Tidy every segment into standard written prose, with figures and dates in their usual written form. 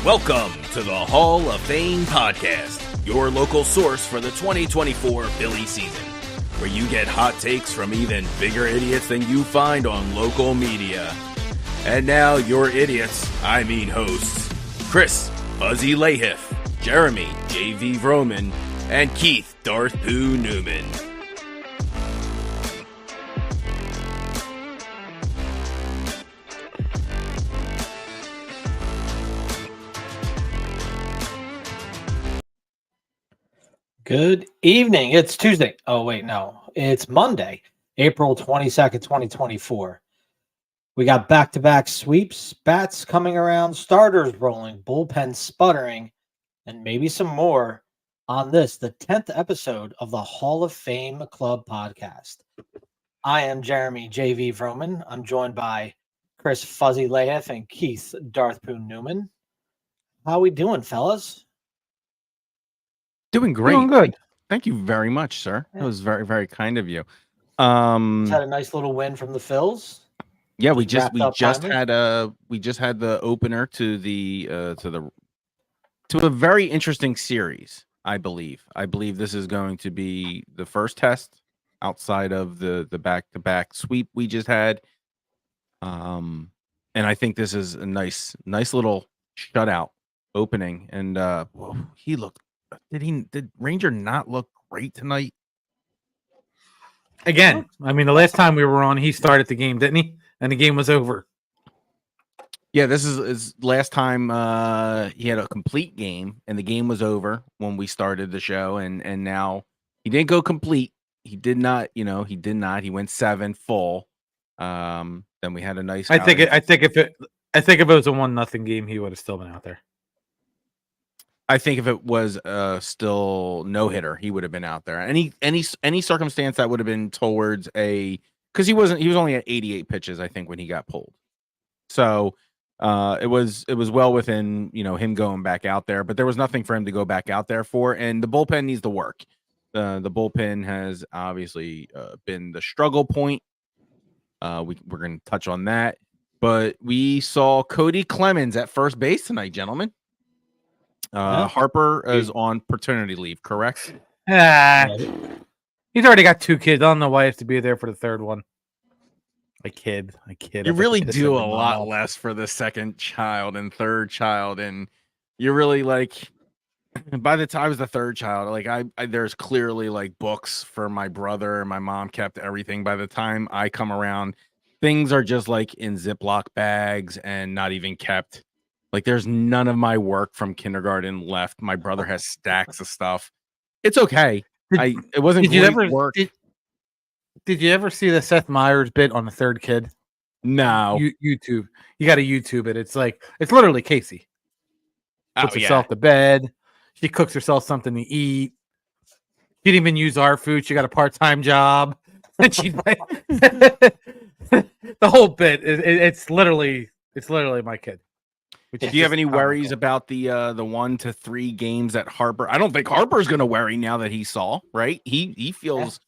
Welcome to the Hall of Fame podcast, your local source for the 2024 Philly season, where you get hot takes from even bigger idiots than you find on local media. And now your idiots, I mean hosts, Chris Fuzzy Lahiff, Jeremy J.V. Vroman, and Keith Darth Pooh Newman. Good evening. It's Tuesday. Oh, wait, no. It's Monday, April 22nd, 2024. We got back-to-back sweeps, bats coming around, starters rolling, bullpen sputtering, and maybe some more on this, the 10th episode of the Hall of Fame Club podcast. I am Jeremy J.V. Vroman. I'm joined by Chris Fuzzy Lahiff and Keith Darth Pooh Newman. How we doing, fellas? Doing great. Doing good. Thank you very much, sir. That was very, very kind of you. Had a nice little win from the Phils. Yeah, we just finally? had the opener to a very interesting series. I believe this is going to be the first test outside of the back-to-back sweep we just had. And I think this is a nice little shutout opening. And he looked. Did Ranger not look great tonight? Again, I mean, the last time we were on, he started the game, didn't he? And the game was over. Yeah, this is his last time he had a complete game, and the game was over when we started the show, and now he didn't go complete. He did not. He went 7 full. Then we had a nice. I think if it was a 1-0 game, he would have still been out there. I think if it was still no hitter, he would have been out there. Any circumstance that would have been towards because he was only at 88 pitches, I think, when he got pulled. So it was well within him going back out there, but there was nothing for him to go back out there for, and the bullpen needs to work. The bullpen has obviously been the struggle point. We're going to touch on that, but we saw Cody Clemens at first base tonight, gentlemen. Harper is on paternity leave, correct? He's already got 2 kids. I don't know why he has to be there for the third one. A kid. You really do a lot less for the second child and third child, and you're really like. By the time I was the third child, like I there's clearly like books for my brother, and my mom kept everything. By the time I come around, things are just like in Ziploc bags and not even kept. Like there's none of my work from kindergarten left. My brother has stacks of stuff. It's okay. It wasn't great work. Did you ever see the Seth Meyers bit on the third kid? No. YouTube. You got to YouTube it. It's literally Casey. Puts herself to bed. She cooks herself something to eat. She didn't even use our food. She got a part-time job. And she the whole bit. It's literally my kid. Do you have any worries about the 1 to 3 games that Harper? I don't think Harper's going to worry now that he saw, right? He feels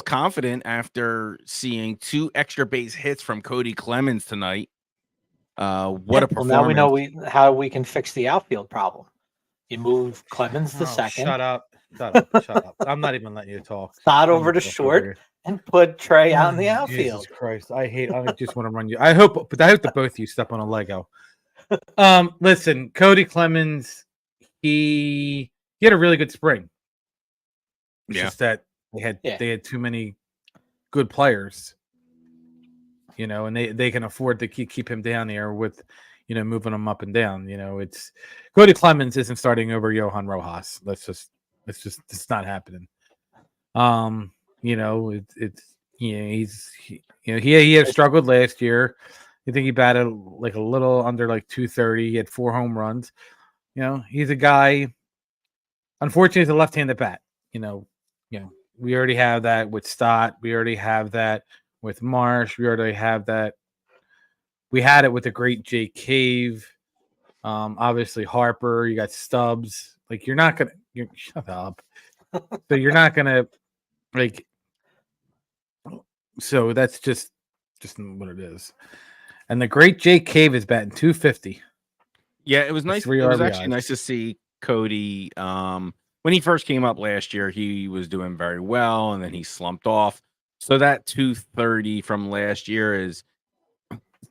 confident after seeing 2 extra base hits from Cody Clemens tonight. What a performance! Well, now we know how we can fix the outfield problem. You move Clemens to second. Shut up. I'm not even letting you talk. Sod over to short and put Trey out in the outfield. Jesus Christ. I just want to run you. I hope that both of you step on a Lego. Listen, Cody Clemens, he had a really good spring. It's just that they had too many good players, and they can afford to keep him down there with, moving him up and down. It's Cody Clemens isn't starting over Johan Rojas. It's not happening. He had struggled last year. I think he batted like a little under like 230. He had 4 home runs. He's a guy. Unfortunately, he's a left-handed bat. We already have that with Stott. We already have that with Marsh. We already have that. We had it with the great Jake Cave. Obviously Harper. You got Stubbs. Like shut up. So you're not gonna like. So that's just what it is. And the great Jake Cave is batting 250. Yeah, it was nice. Three It was RBIs. actually nice to see Cody. When he first came up last year, he was doing very well, and then he slumped off. So that 230 from last year is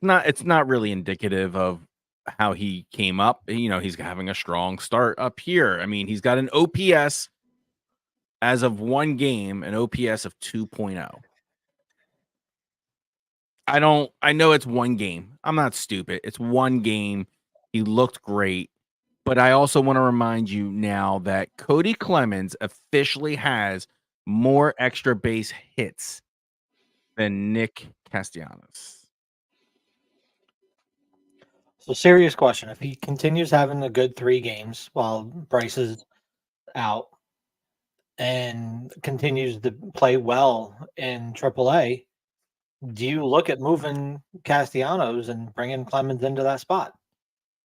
it's not really indicative of how he came up. You know, he's having a strong start up here. I mean, he's got an OPS as of one game, an OPS of 2.0. I know it's one game. I'm not stupid. It's one game. He looked great. But I also want to remind you now that Cody Clemens officially has more extra base hits than Nick Castellanos. So, serious question. If he continues having a good 3 games while Bryce is out and continues to play well in AAA, do you look at moving Castellanos and bringing Clemens into that spot?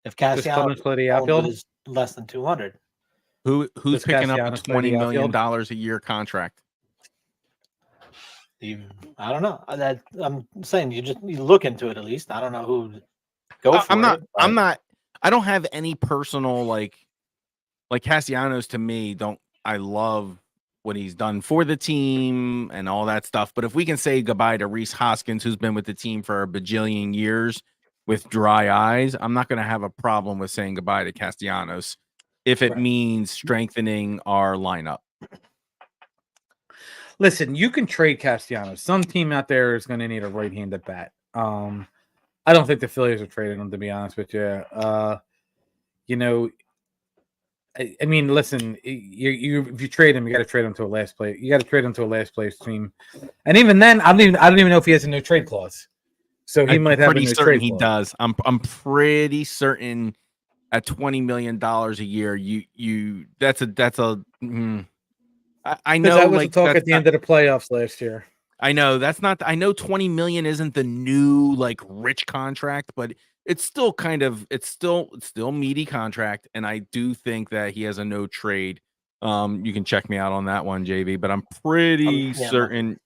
If Castellanos play the outfield? is less than 200. Who's Does picking up a Castellanos play the $20 million outfield? a year contract? I don't know. I'm saying you look into it at least. I don't know who go for I'm it. not. I don't have any personal like Castellanos to me. I love what he's done for the team and all that stuff. But if we can say goodbye to Rhys Hoskins, who's been with the team for a bajillion years with dry eyes, I'm not going to have a problem with saying goodbye to Castellanos if it means strengthening our lineup. Listen, you can trade Castellanos. Some team out there is going to need a right-handed bat. I don't think the Phillies are trading him, to be honest with you. You know, I mean, listen, if you trade him, you got to trade him to a last place. You got to trade him to a last place team, and even then, I don't even know if he has a no trade clause. So he might have a no trade clause. He does. I'm pretty certain at $20 million a year, I know that was the talk at the end of the playoffs last year. I know that's not. I know 20 million isn't the new like rich contract, but it's still it's still meaty contract, and I do think that he has a no trade. You can check me out on that one, JV, but I'm pretty certain.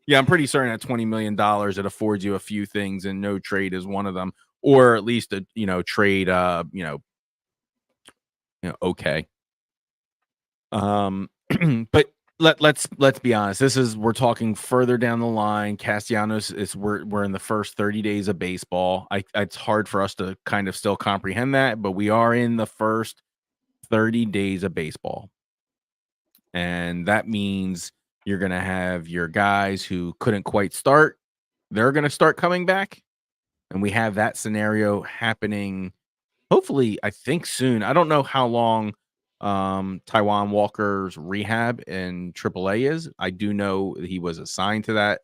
Yeah, I'm pretty certain at $20 million it affords you a few things, and no trade is one of them, or at least a trade. Okay. But let's be honest. We're talking further down the line. Castellanos we're in the first 30 days of baseball. It's hard for us to kind of still comprehend that, but we are in the first 30 days of baseball. And that means you're going to have your guys who couldn't quite start. They're going to start coming back. And we have that scenario happening, hopefully, I think soon. I don't know how long Taijuan Walker's rehab in AAA is. I do know he was assigned to that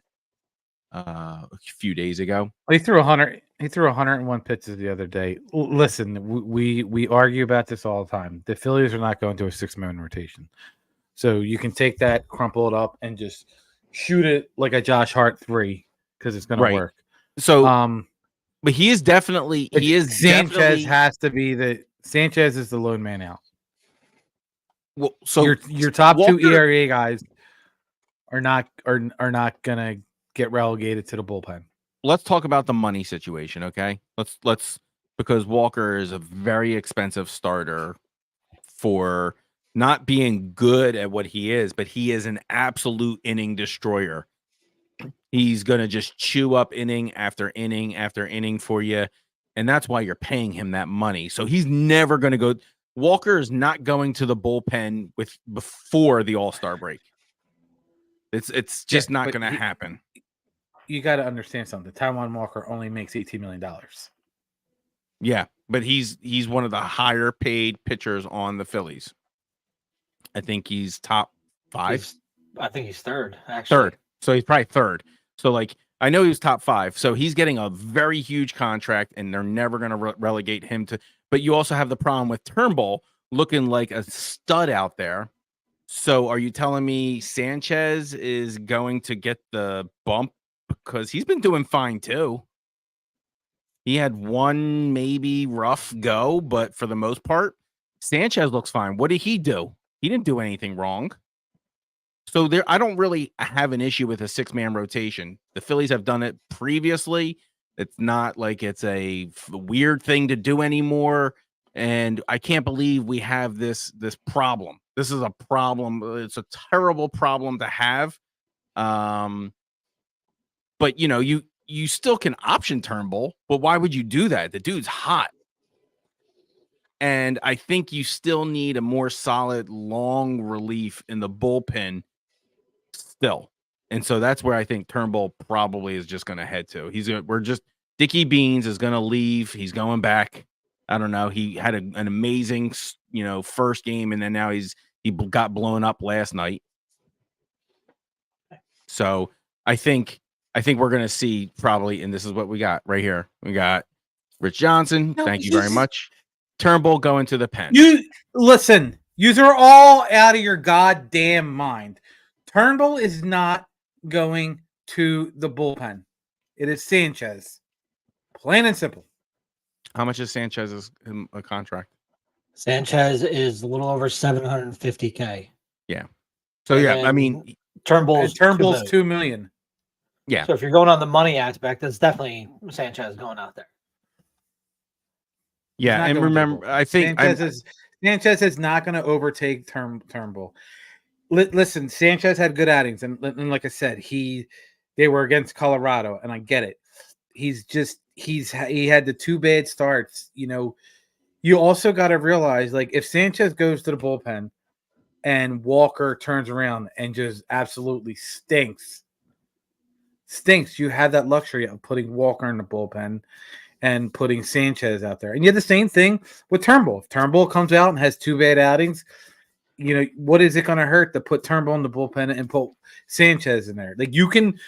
a few days ago. He threw 100. He threw 101 pitches the other day. Listen, we argue about this all the time. The Phillies are not going to a 6-man rotation, so you can take that, crumple it up, and just shoot it like a Josh Hart 3 because it's going to work. So, but he is definitely Sanchez has to be Sanchez is the lone man out. Well, so your top Walker, 2 ERA guys are not gonna get relegated to the bullpen. Let's talk about the money situation, okay? Let's because Walker is a very expensive starter for not being good at what he is, but he is an absolute inning destroyer. He's gonna just chew up inning after inning after inning for you, and that's why you're paying him that money. So he's never gonna go. Walker is not going to the bullpen before the All-Star break. It's just not going to happen. You got to understand something. Taijuan Walker only makes $18 million. Yeah, but he's one of the higher paid pitchers on the Phillies. I think he's top 5. I think he's third, actually. Third. So he's probably third. So I know he was top 5. So he's getting a very huge contract, and they're never going to relegate him to. But you also have the problem with Turnbull looking like a stud out there. So are you telling me Sanchez is going to get the bump because he's been doing fine too? He had one maybe rough go, but for the most part, Sanchez looks fine. What did he do? He didn't do anything wrong. So I don't really have an issue with a 6-man rotation. The Phillies have done it previously. It's not like it's a weird thing to do anymore. And I can't believe we have this problem. This is a problem. It's a terrible problem to have. But you still can option Turnbull, but why would you do that? The dude's hot. And I think you still need a more solid long relief in the bullpen still. And so that's where I think Turnbull probably is just going to head to. Dickie Beans is going to leave. He's going back. I don't know. He had an amazing, first game, and then now he got blown up last night. So I think we're going to see probably, and this is what we got right here. We got Rich Johnson. Thank you very much. Turnbull going to the pen. You listen. You are all out of your goddamn mind. Turnbull is not going to the bullpen. It is Sanchez. Plain and simple. How much is Sanchez's contract? Sanchez is a little over $750K. Yeah. So I mean, Turnbull's $2 million. Yeah. So if you're going on the money aspect, that's definitely Sanchez going out there. Yeah, and remember, I think Sanchez is not going to overtake Turnbull. Listen, Sanchez had good outings, and like I said, they were against Colorado, and I get it. He had the 2 bad starts. You also got to realize, like, if Sanchez goes to the bullpen and Walker turns around and just absolutely stinks, you have that luxury of putting Walker in the bullpen and putting Sanchez out there. And you have the same thing with Turnbull. If Turnbull comes out and has 2 bad outings, what is it going to hurt to put Turnbull in the bullpen and put Sanchez in there? Like, you can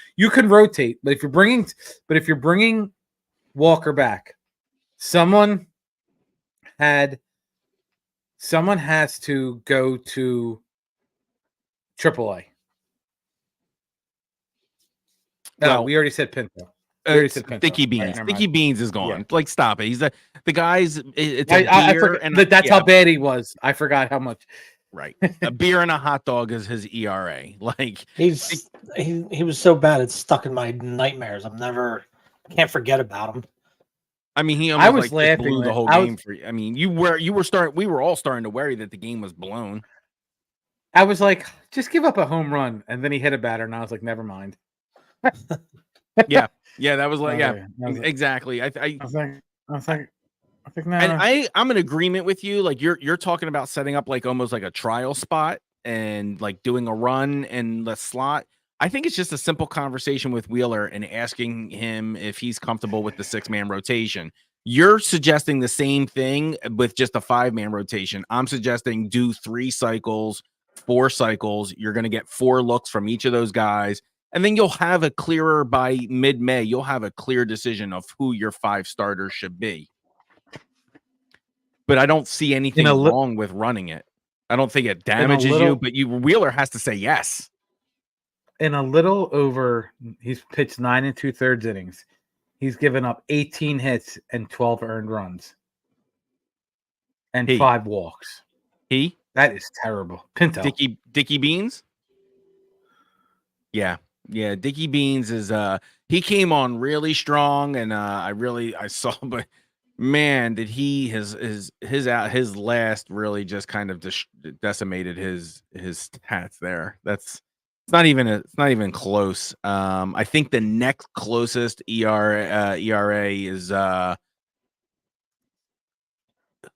rotate, but if you're bringing Walker back, someone has to go to AAA. No, we already said Pinto. Dickie Beans. Right, Dickie Beans is gone. Yeah. Like, stop it. He's the guy's. It's that's how bad he was. I forgot how much. Right, a beer and a hot dog is his ERA. Like, he was so bad it's stuck in my nightmares. Can't forget about him. I mean, he almost blew the whole game for you. I mean, we were all starting to worry that the game was blown. I was like, just give up a home run, and then he hit a batter, and I was like, never mind. Yeah, that was like, exactly. I think now. And I'm in agreement with you. Like, you're talking about setting up like almost like a trial spot and like doing a run in the slot. I think it's just a simple conversation with Wheeler and asking him if he's comfortable with the 6-man rotation. You're suggesting the same thing with just a 5-man rotation. I'm suggesting do 3 cycles, 4 cycles. You're going to get 4 looks from each of those guys. And then you'll have a clearer by mid-May. You'll have a clear decision of who your 5 starters should be. But I don't see anything wrong with running it. I don't think it damages you, but Wheeler has to say yes. In a little over, he's pitched 9 2/3 innings. He's given up 18 hits and 12 earned runs. And 5 walks. That is terrible. Pinto. Dickie Beans? Yeah, Dickie Beans is he came on really strong, and I saw, but man, did he his last really just kind of decimated his stats there. It's not even close. I think the next closest ERA is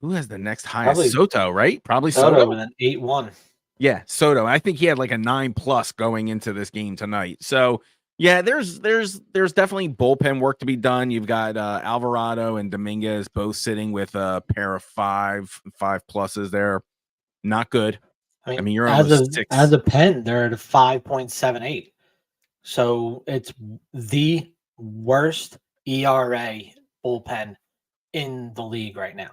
who has the next highest? Probably Soto, right? Probably Soto with an 8-1. Yeah, Soto. I think he had like a 9+ going into this game tonight. So yeah, there's definitely bullpen work to be done. You've got Alvarado and Dominguez both sitting with a pair of 5+ there. Not good. I mean, you're almost 6. As a pen, they're at a 5.78. So it's the worst ERA bullpen in the league right now.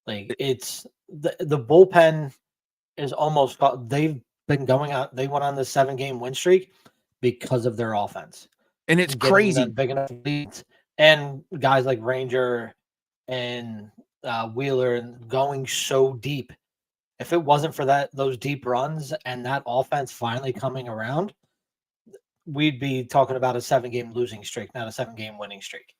Like, it's the bullpen is almost, they've been going out. They went on the 7-game win streak because of their offense. And it's crazy. Big enough leads. And guys like Ranger and Wheeler and going so deep. If it wasn't for those deep runs and that offense finally coming around, we'd be talking about a 7-game losing streak, not a 7-game winning streak.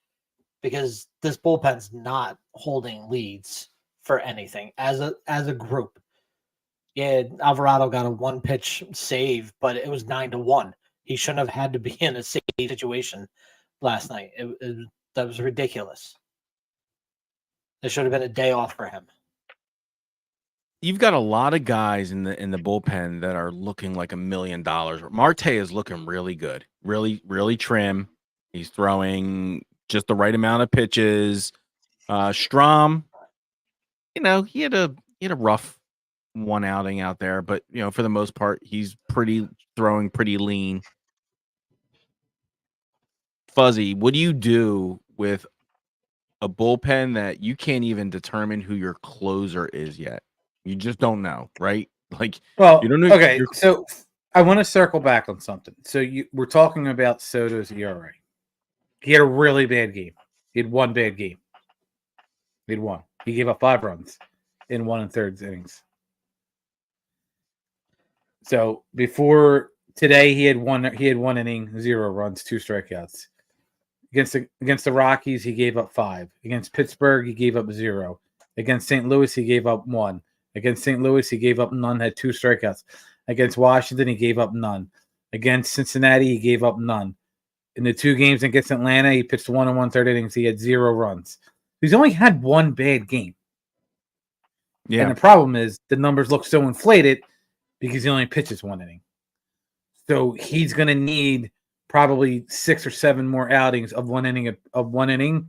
because this bullpen's not holding leads for anything as a group. Yeah, Alvarado got a 1-pitch save, but it was 9-1. He shouldn't have had to be in a safe situation last night. That was ridiculous. There should have been a day off for him. You've got a lot of guys in the bullpen that are looking like $1 million. Marte is looking really good, really, really trim. He's throwing just the right amount of pitches. Strom, he had a rough one outing out there, but for the most part, he's throwing pretty lean. Fuzzy, what do you do with a bullpen that you can't even determine who your closer is yet? You just don't know, right? Like, well, you don't know. Okay, so I want to circle back on something. So we're talking about Soto's ERA. He had a really bad game. He had one bad game. He had one. He gave up 5 runs in 1 1/3 innings. So before today, he had one inning, 0 runs, 2 strikeouts. Against the Rockies, he gave up 5. Against Pittsburgh, he gave up 0. Against St. Louis, he gave up 1. Against St. Louis, he gave up none, had 2 strikeouts. Against Washington, he gave up none. Against Cincinnati, he gave up none. In the 2 games against Atlanta, he pitched 1 1/3 innings. He had 0 runs. He's only had 1 bad game. Yeah. And the problem is the numbers look so inflated because he only pitches 1 inning. So he's going to need probably 6 or 7 more outings of 1 inning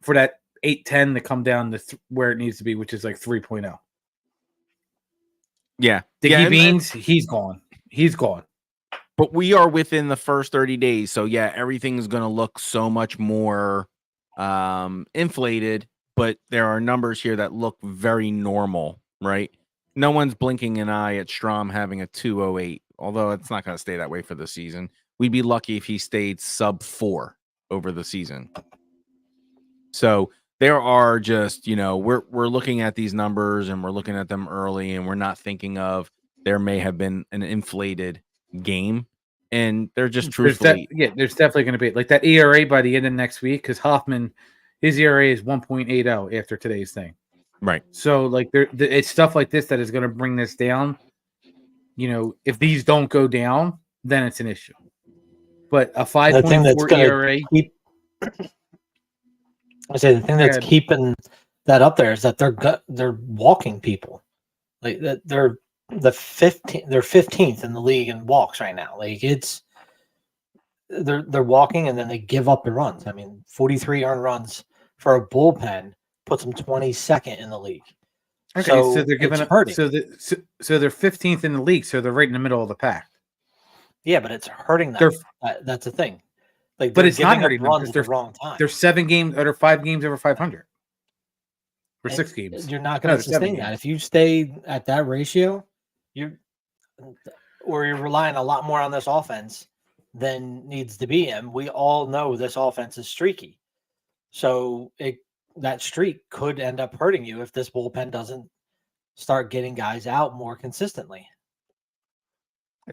for that 8-10 to come down to where it needs to be, which is like 3.0. Yeah. Dickie Beans, he's gone. He's gone. But we are within the first 30 days. So, yeah, everything's going to look so much more inflated. But there are numbers here that look very normal, right? No one's blinking an eye at Strom having a 2.08, although it's not going to stay that way for the season. We'd be lucky if he stayed sub 4 over the season. So there are just, we're looking at these numbers and we're looking at them early and we're not thinking of there may have been an inflated game. And they're just truthfully. There's definitely going to be like that ERA by the end of next week because Hoffman, his ERA is 1.80 after today's thing. Right. So like it's stuff like this that is going to bring this down. If these don't go down, then it's an issue. But a 5.4 ERA. I say the thing that's keeping that up there is that they're walking people. Like that they're 15th in the league in walks right now. Like they're walking and then they give up the runs. I mean, 43 earned runs for a bullpen puts them 22nd in the league. Okay, so they're giving up. So they're 15th in the league. So they're right in the middle of the pack. Yeah, but it's hurting them. That's the thing. Like, but it's not hurting them because they're wrong time. There's 7 games or 5 games over 500. Or 6 games. You're not going to sustain that. If you stay at that ratio, you're relying a lot more on this offense than needs to be. And we all know this offense is streaky. So that streak could end up hurting you if this bullpen doesn't start getting guys out more consistently.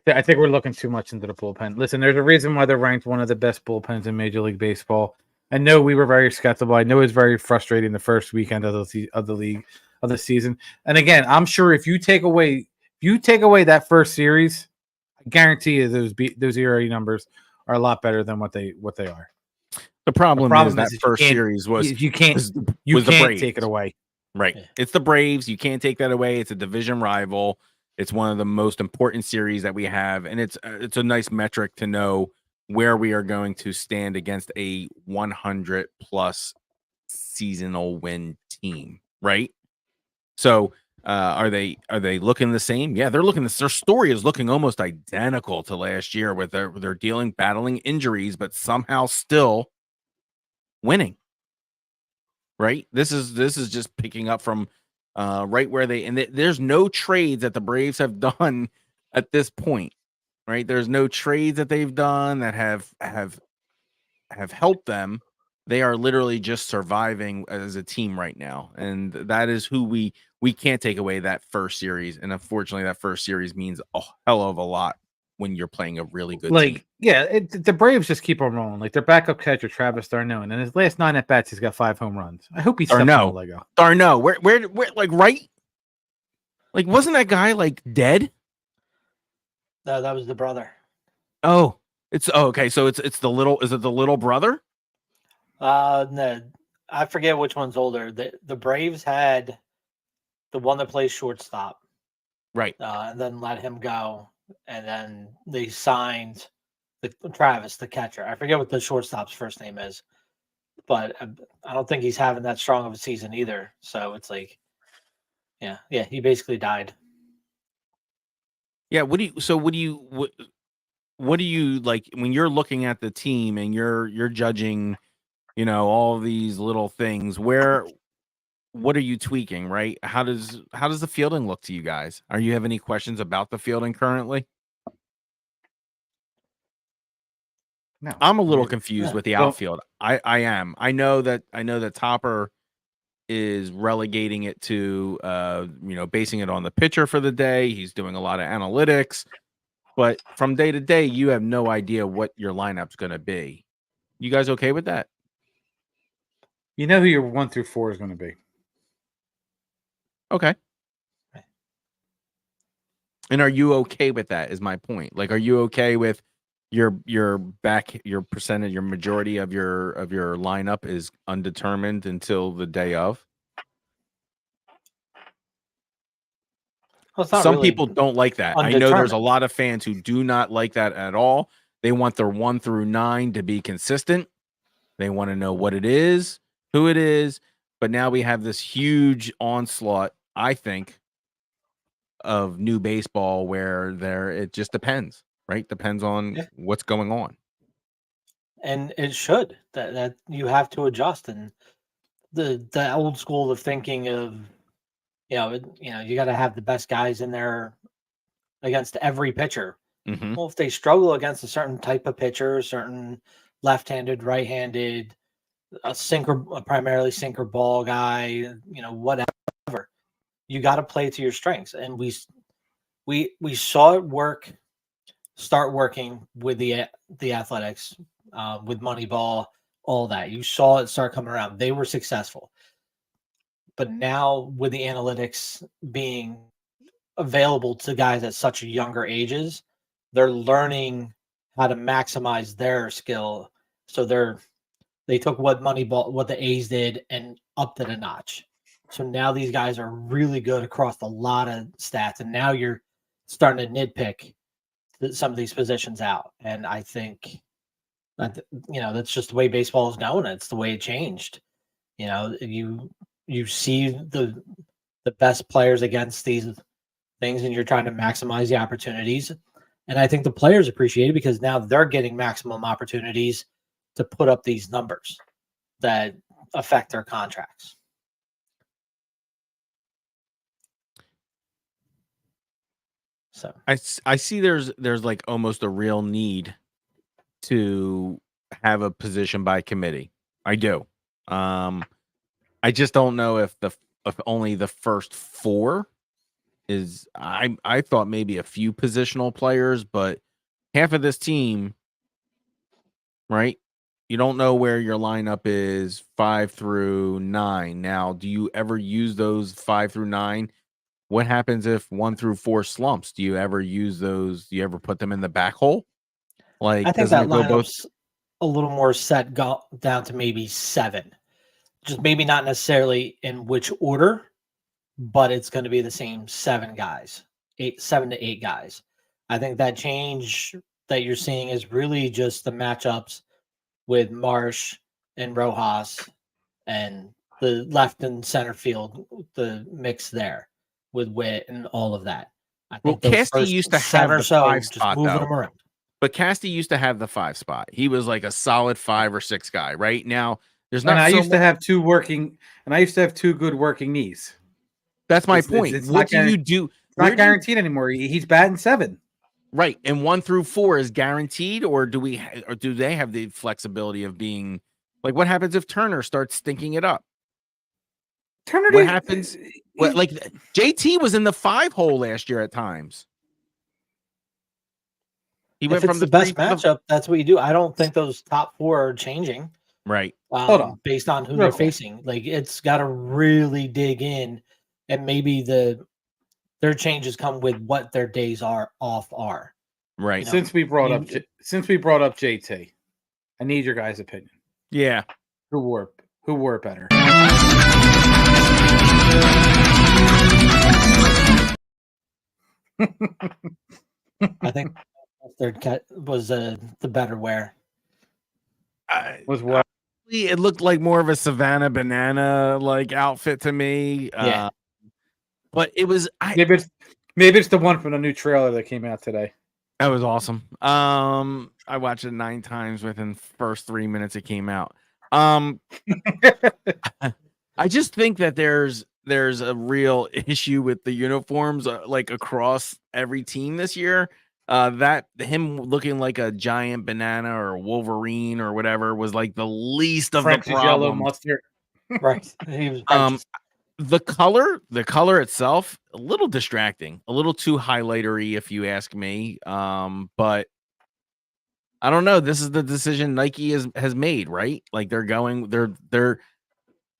I think we're looking too much into the bullpen. Listen, there's a reason why they're ranked one of the best bullpens in Major League Baseball. I know we were very skeptical. I know it was very frustrating the first weekend of the season. And again, I'm sure if you take away that first series, I guarantee you those ERA numbers are a lot better than what they are. The problem is that first series was you can't take it away. Right. Yeah. It's the Braves. You can't take that away. It's a division rival. It's one of the most important series that we have, and it's a nice metric to know where we are going to stand against a 100+ seasonal win team, right? So, are they looking the same? Yeah, they're looking. Their story is looking almost identical to last year, with they're battling injuries, but somehow still winning. Right? This is just picking up from right where there's no trades that the Braves have done at this point, right? There's no trades that they've done that have helped them. They are literally just surviving as a team right now, and that is who we can't take away that first series. And unfortunately, that first series means a hell of a lot when you're playing a really good Like, team. yeah, the Braves just keep on rolling. Like their backup catcher Travis d'Arnaud, and in his last 9 at bats, he's got 5 home runs. I hope he steps on the Lego. D'Arnaud, where, like right? Like, wasn't that guy like dead? No, that was the brother. Oh, okay. So it's the little. Is it the little brother? No, I forget which one's older. The Braves had the one that plays shortstop, Right. and then let him go, and then they signed Travis, the catcher. I forget what the shortstop's first name is, but I don't think he's having that strong of a season either. So it's like, yeah, he basically died. Yeah. What do you like when you're looking at the team and you're judging, all these little things? What are you tweaking, right? How does the fielding look to you guys? Are you have any questions about the fielding currently? No, I'm a little confused with the outfield. I am. I know that Topper is relegating it to basing it on the pitcher for the day. He's doing a lot of analytics, but from day to day, you have no idea what your lineup's going to be. You guys okay with that? You know who your 1 through 4 is going to be. Okay. And are you okay with that? Is my point. Like, are you okay with your percentage, your majority of your lineup is undetermined until the day of? Well, it's not Some really people don't like that. I know there's a undetermined. lot of fans who do not like that at all. They want their 1 through 9 to be consistent. They want to know what it is, who it is. But now we have this huge onslaught, I think, of new baseball where it just depends, right? Depends on what's going on. And it should that you have to adjust. And the old school of thinking of you got to have the best guys in there against every pitcher. Mm-hmm. Well, if they struggle against a certain type of pitcher, a certain left-handed, right-handed, a primarily sinker ball guy, whatever, you got to play to your strengths. And we saw it start working with the Athletics, with Moneyball, all that. You saw it start coming around. They were successful. But now with the analytics being available to guys at such younger ages, they're learning how to maximize their skill. So they took what the A's did and upped it a notch. So now these guys are really good across a lot of stats, and now you're starting to nitpick some of these positions out. And I think that's just the way baseball is going. It's the way it changed. You see the best players against these things, and you're trying to maximize the opportunities. And I think the players appreciate it because now they're getting maximum opportunities to put up these numbers that affect their contracts. So I see there's like almost a real need to have a position by committee. I do. I just don't know if only the first 4 is. I thought maybe a few positional players, but half of this team, right? You don't know where your lineup is 5 through 9. Now, do you ever use those 5 through 9? What happens if 1 through 4 slumps? Do you ever use those? Do you ever put them in the back hole? Like, I think that lineup's a little more set down to maybe 7. Just maybe not necessarily in which order, but it's going to be the same 7 guys, 7 to 8 guys. I think that change that you're seeing is really just the matchups with Marsh and Rojas and the left and center field, the mix there with Witt and all of that. I think Casty used to have the 5 spot, moving though. them around. But Casty used to have the 5 spot. He was like a solid 5 or 6 guy. Right now, there's not. And I used to have 2 good working knees. That's my point. What do you do? It's not guaranteed anymore. He's batting 7. Right, and 1 through 4 is guaranteed, or do they have the flexibility of being like? What happens if Turner starts stinking it up? What happens? Like JT was in the 5 hole last year at times. He If went it's from the the best 3 to the matchup, that's what you do. I don't think those top 4 are changing. right. Hold on. Based on who Real they're quick. facing. Like it's got to really dig in, and maybe their changes come with what their days are off are. Right. You know, Since we brought up JT, I need your guys' opinion. Yeah. Who wore it better? I think third cut was the better wear. Was what? It looked like more of a Savannah Banana like outfit to me. Yeah. But it was Maybe it's the one from the new trailer that came out today. that was awesome. I watched it 9 times within the first 3 minutes it came out. I just think that there's a real issue with the uniforms like across every team this year. That him looking like a giant banana or a Wolverine or whatever was like the least of Frank's the yellow problems. mustard. Right. He was righteous. The color itself, a little distracting, a little too highlightery, if you ask me. But I don't know. This is the decision Nike has made, right? Like they're.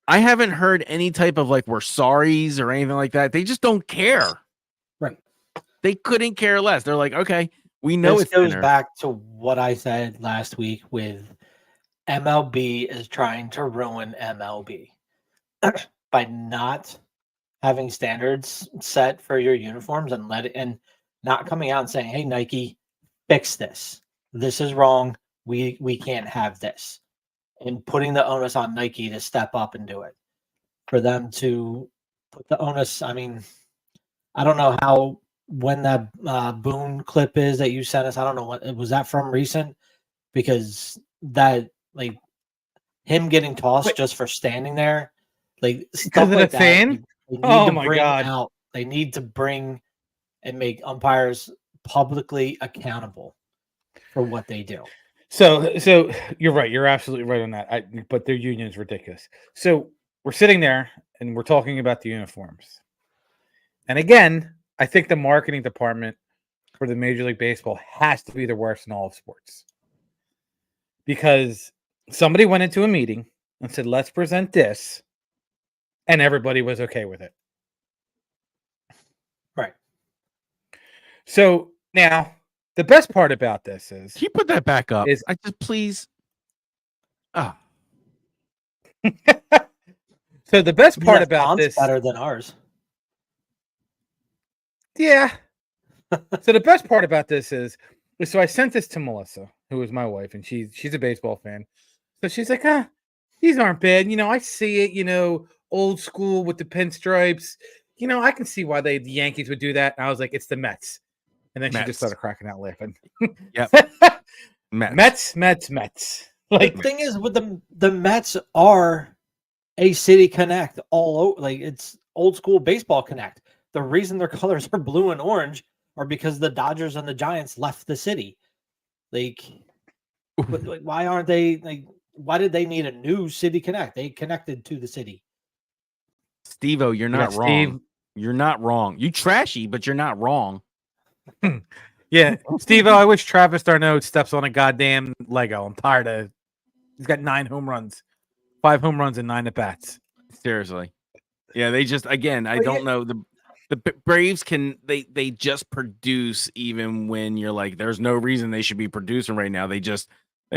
I haven't heard any type of like we're sorries or anything like that. They just don't care. Right. They couldn't care less. They're like, okay, we know This it's goes thinner. back to what I said last week with MLB is trying to ruin MLB by not having standards set for your uniforms and not coming out and saying, "Hey, Nike, fix this. This is wrong. We can't have this," and putting the onus on Nike to step up and do it. For them to put the onus, I mean, I don't know when that Boone clip is that you sent us. I don't know what was that from recent, because that like him getting tossed just for standing there, like stuff of like the that. fan? They need Oh to my bring God. out. They need to bring and make umpires publicly accountable for what they do. So you're right. You're absolutely right on that. But their union is ridiculous. So we're sitting there and we're talking about the uniforms. And again, I think the marketing department for the Major League Baseball has to be the worst in all of sports. Because somebody went into a meeting and said, let's present this. And everybody was okay with it. Right. So now the best part about this is Can you put that back up? Is- I just please. Oh, so the best part That about font's this better than ours. Yeah. So the best part about this is so I sent this to Melissa, who is my wife, and she's a baseball fan. So she's like, these aren't bad. I see it, old school with the pinstripes. I can see why the Yankees would do that. And I was like, it's the Mets. And then she Mets. just started cracking out laughing. Yep. Mets. Like The thing is, with the Mets are a city connect all over. Like it's old school baseball connect. The reason their colors are blue and orange are because the Dodgers and the Giants left the city. Like why aren't they like? Why did they need a new city connect? They connected to the city. Steve-O, you're not wrong. Steve. You're not wrong. You trashy, but you're not wrong. Yeah, Steve, I wish Travis d'Arnaud steps on a goddamn Lego. I'm tired of. He's got 9 home runs, 5 home runs, and 9 at bats. Seriously. Yeah, they just again. I don't know the Braves can they just produce even when you're like there's no reason they should be producing right now. They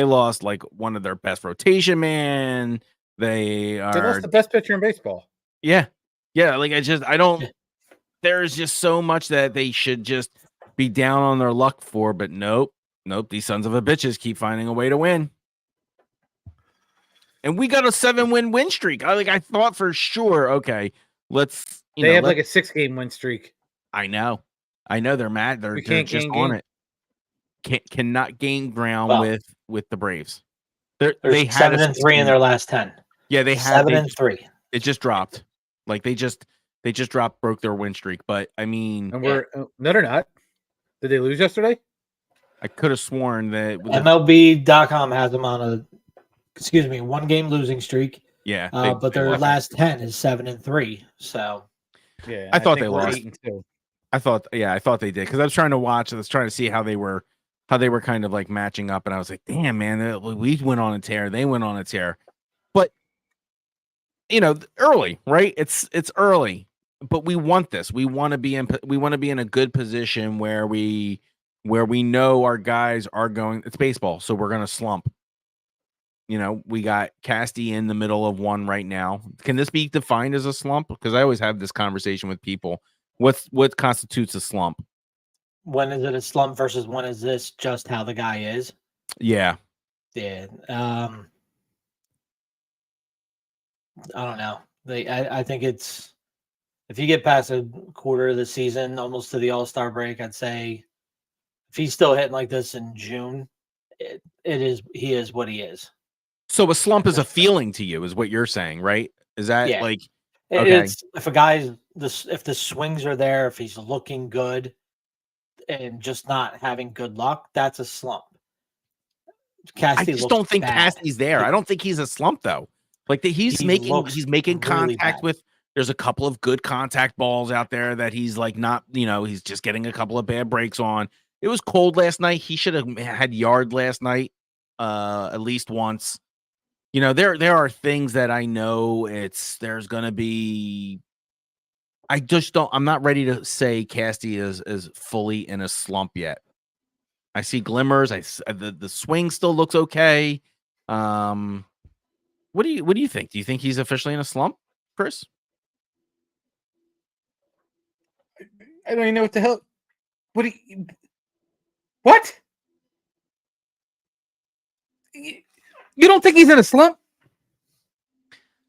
lost like one of their best rotation man. They lost the best pitcher in baseball. Yeah. Like I don't. There's just so much that they should just be down on their luck for, but nope. These sons of a bitches keep finding a way to win. And we got a 7-win streak. I thought for sure. Okay, let's. They have like a 6-game win streak. I know. They're mad. They're just on it. Cannot gain ground with the Braves. They had 7-3 in their last 10. Yeah, they had 7-3. It just dropped. Like they just broke their win streak. But I mean, And no, they're not. Did they lose yesterday? I could have sworn that MLB.com has them on a 1-game losing streak. Yeah, but their last 10 is 7-3. So yeah, I thought they lost. 8-2. I thought they did because I was trying to watch. I was trying to see how they were how they were kind of like matching up, and I was like, damn, man, we went on a tear, they went on a tear, but early, right? It's early, but we want this. We want to be in a good position where we know our guys are going. It's baseball, so we're gonna slump. We got Casty in the middle of one right now. Can this be defined as a slump? Because I always have this conversation with people. What constitutes a slump? When is it a slump versus when is this just how the guy is? Yeah. Yeah. I don't know. I think it's, if you get past a quarter of the season, almost to the All-Star break, I'd say if he's still hitting like this in June, he is what he is. So a slump is a feeling to you, is what you're saying, right? Is that like, okay? It's if a guy's if the swings are there, if he's looking good and just not having good luck, that's a slump. Casty, I just don't think bad. Casty's there. I don't think he's a slump though. Like he's making really contact bad. with. There's a couple of good contact balls out there that he's like not. He's just getting a couple of bad breaks on. It was cold last night. He should have had yard last night, at least once. There are things that I know there's gonna be. I just don't. I'm not ready to say Casty is fully in a slump yet. I see glimmers. The swing still looks okay. What do you think? Do you think he's officially in a slump, Chris? I don't even know what the hell. What? You don't think he's in a slump?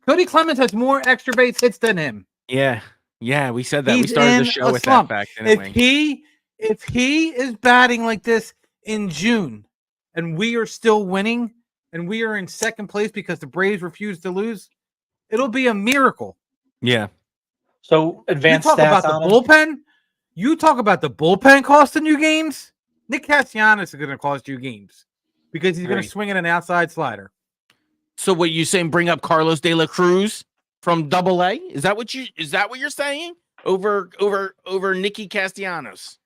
Cody Clemens has more extra base hits than him. Yeah, we said that. We started the show with that fact. If he is batting like this in June, and we are still winning, and we are in second place because the Braves refuse to lose, it'll be a miracle. Yeah. So advanced. You talk about the bullpen. You talk about the bullpen costing you games. Nick Castellanos is going to cost you games because he's going to swing at an outside slider. So what you saying? Bring up Carlos De La Cruz from Double-A? Is that what you're saying? Over Nicky Castellanos?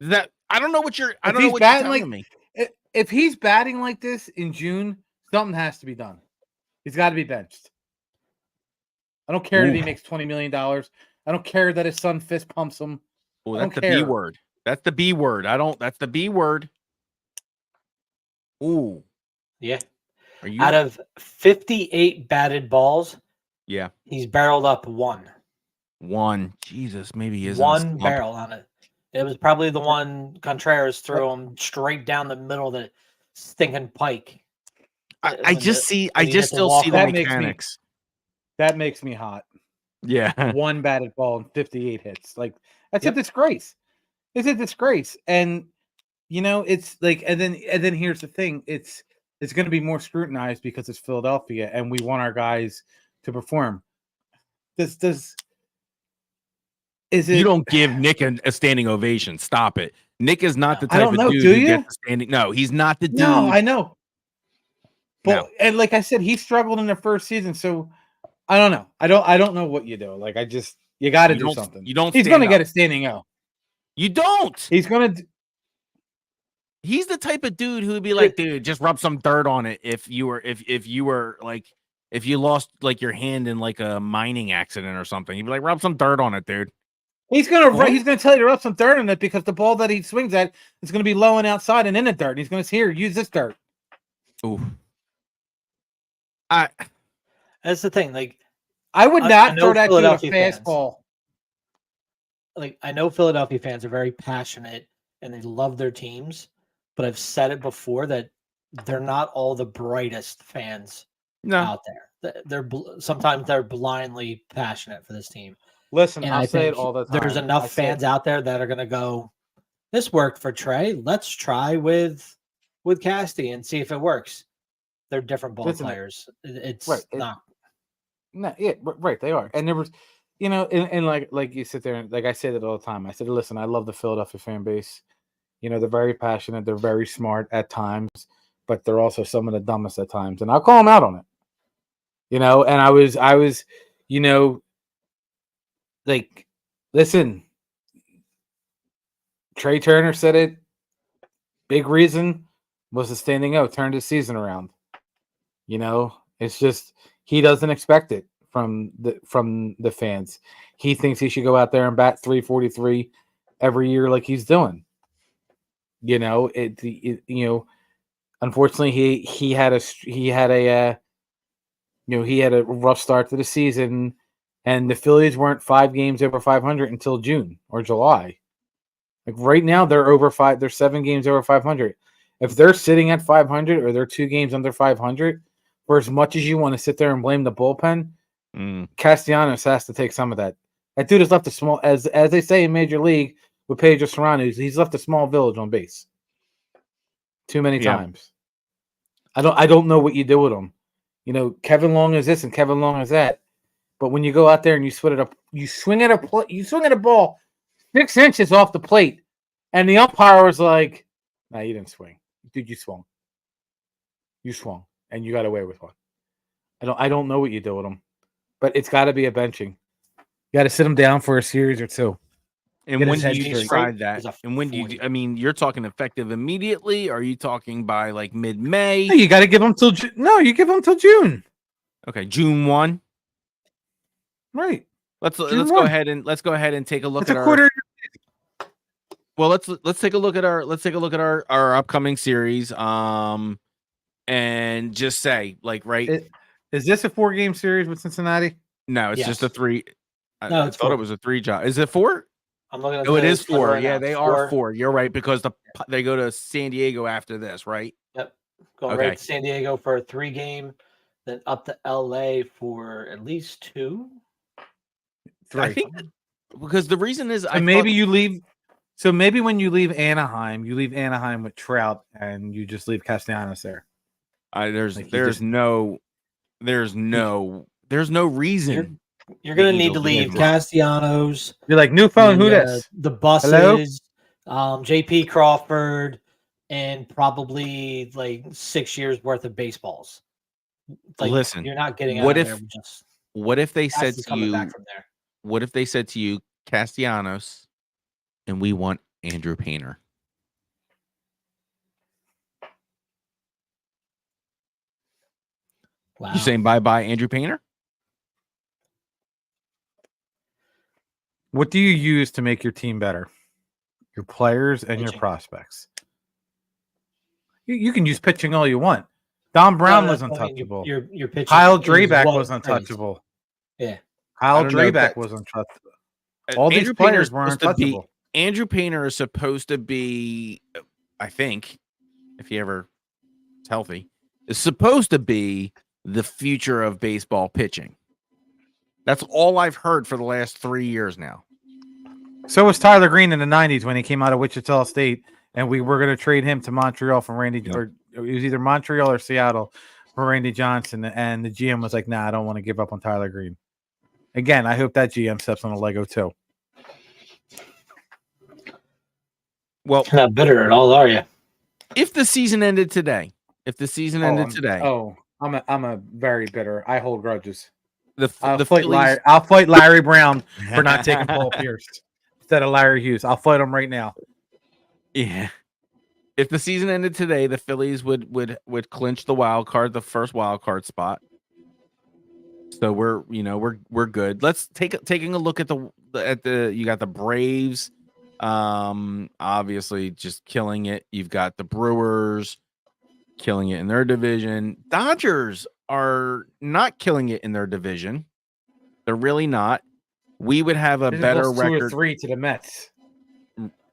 That I don't know what you're. I don't know what you're telling me. If he's batting like this in June, something has to be done. He's got to be benched. I don't care that he makes $20 million. I don't care that his son fist pumps him. Oh, that's the B word. That's the B word. That's the B word. Ooh. Yeah. Out of 58 batted balls, yeah, he's barreled up one. Jesus, maybe he is one barrel on it. It was probably the one Contreras threw him straight down the middle of the stinking pike. I just still see the mechanics. That makes me hot. Yeah. One batted ball and 58 hits. Like, that's a disgrace. It's a disgrace. And it's like, and then here's the thing. It's going to be more scrutinized because it's Philadelphia and we want our guys to perform. You don't give Nick a standing ovation. Stop it. Nick is not the type of dude who gets a standing. No, he's not the dude. No, I know. But and like I said, he struggled in the first season, so I don't know. I don't know what you do. Like you got to do something. He's going to get a standing O. You don't. He's going to. He's the type of dude who would be like, dude, just rub some dirt on it. If you lost like your hand in like a mining accident or something, he'd be like, rub some dirt on it, dude. He's gonna tell you to rub some dirt on it because the ball that he swings at is gonna be low and outside and in the dirt. And he's gonna say, here, use this dirt. Ooh. That's the thing. Like, I would not throw that dude a fastball. Like, I know Philadelphia fans are very passionate and they love their teams, but I've said it before that they're not all the brightest fans out there. Sometimes they're blindly passionate for this team. Listen, I say it all the time. There's enough fans out there that are going to go, this worked for Trey. Let's try with Casty and see if it works. They're different ball players. It's not. No, yeah, right. They are. And there was, and like you sit there and like I say that all the time. I said, listen, I love the Philadelphia fan base. They're very passionate. They're very smart at times, but they're also some of the dumbest at times. And I'll call them out on it. And I was, like, listen, Trey Turner said it. big reason was the standing O turned his season around. You know, it's just he doesn't expect it from the fans. He thinks he should go out there and bat 343 every year like he's doing. You know, unfortunately he had a rough start to the season, and the Phillies weren't 5 games over 500 until June or July. Like right now they're 7 games over 500. If they're sitting at 500 or they're 2 games under 500, for as much as you want to sit there and blame the bullpen, Castellanos has to take some of that. That dude has left a small, as they say in Major League with Pedro Serrano, he's left a small village on base too many times. I don't know what you do with him. You know, Kevin Long is this and Kevin Long is that, but when you go out there and you swing at a ball 6 inches off the plate, and the umpire was like, "Nah, you didn't swing, dude. You swung. And you got away with one." I don't know what you do with him, but it's got to be a benching. You got to sit him down for a series or 2. And when do you decide that? And when do you? I mean, you're talking effective immediately? Or are you talking by like mid-May? No, you got to give him till you give him till June. Okay, June 1. Right. Let's go ahead and take a look at our. Well, let's take a look at our upcoming series. And just say is this a 4-game series with Cincinnati? No, it's just a 3. No, I thought it was a 3 job. Is it 4? I'm looking at it is 4. Right yeah, now. they are 4. You're right, because they go to San Diego after this, right? Yep. Going right to San Diego for a 3-game, then up to LA for at least 2. 3. I think because the reason is you leave. So maybe when you leave Anaheim, with Trout and you just leave Castellanos there. There's no reason. You're going to need to leave Castellanos. You're like, new phone, who this? The buses, JP Crawford, and probably like 6 years worth of baseballs. Like, listen, you're not getting out of there. What if they said to you? Back from there. What if they said to you, Castellanos, and we want Andrew Painter? Wow. You saying bye-bye Andrew Painter? What do you use to make your team better? Your players and Pitching. Your prospects. You can use pitching all you want. Don Brown was untouchable. Your pitching. Kyle Drabeck was untouchable. Yeah. Kyle Drabeck was untouchable. All these players were untouchable. Andrew Painter is supposed to be, I think, if he ever is healthy, is supposed to be the future of baseball pitching. That's all I've heard for the last 3 years now. So was Tyler Green in the 90s when he came out of Wichita State, and we were going to trade him to Montreal from Randy, or it was either Montreal or Seattle for Randy Johnson, and the GM was like, "Nah, I don't want to give up on Tyler Green." Again, I hope that GM steps on a Lego too. Well, you're not bitter at all, are you? If the season ended today, I'm a very bitter. I hold grudges. I'll fight Larry Brown for not taking Paul Pierce instead of Larry Hughes. I'll fight him right now. Yeah. If the season ended today, the Phillies would clinch the first wild card spot. So we're good. Let's taking a look at the you got the Braves, obviously just killing it. You've got the Brewers killing it in their division. Dodgers are not killing it in their division. They're really not. We would have a better record. 2 or 3 to the Mets.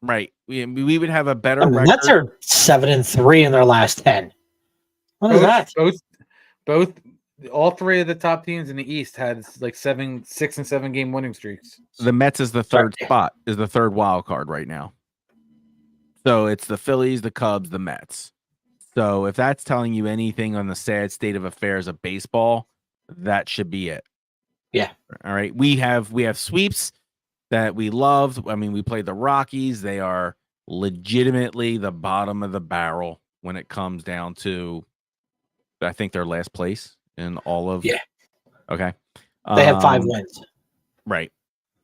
Right. We would have a better record. Mets are 7-3 in their last 10. What is that? Both all 3 of the top teams in the East had like 6 and 7 game winning streaks. The Mets is the third spot, is the third wild card right now. So it's the Phillies, the Cubs, the Mets. So if that's telling you anything on the sad state of affairs of baseball, that should be it. Yeah. All right. We have sweeps that we love. I mean, we played the Rockies. They are legitimately the bottom of the barrel when it comes down to, I think, their last place in all of. Yeah. Okay. They have 5 wins. Right.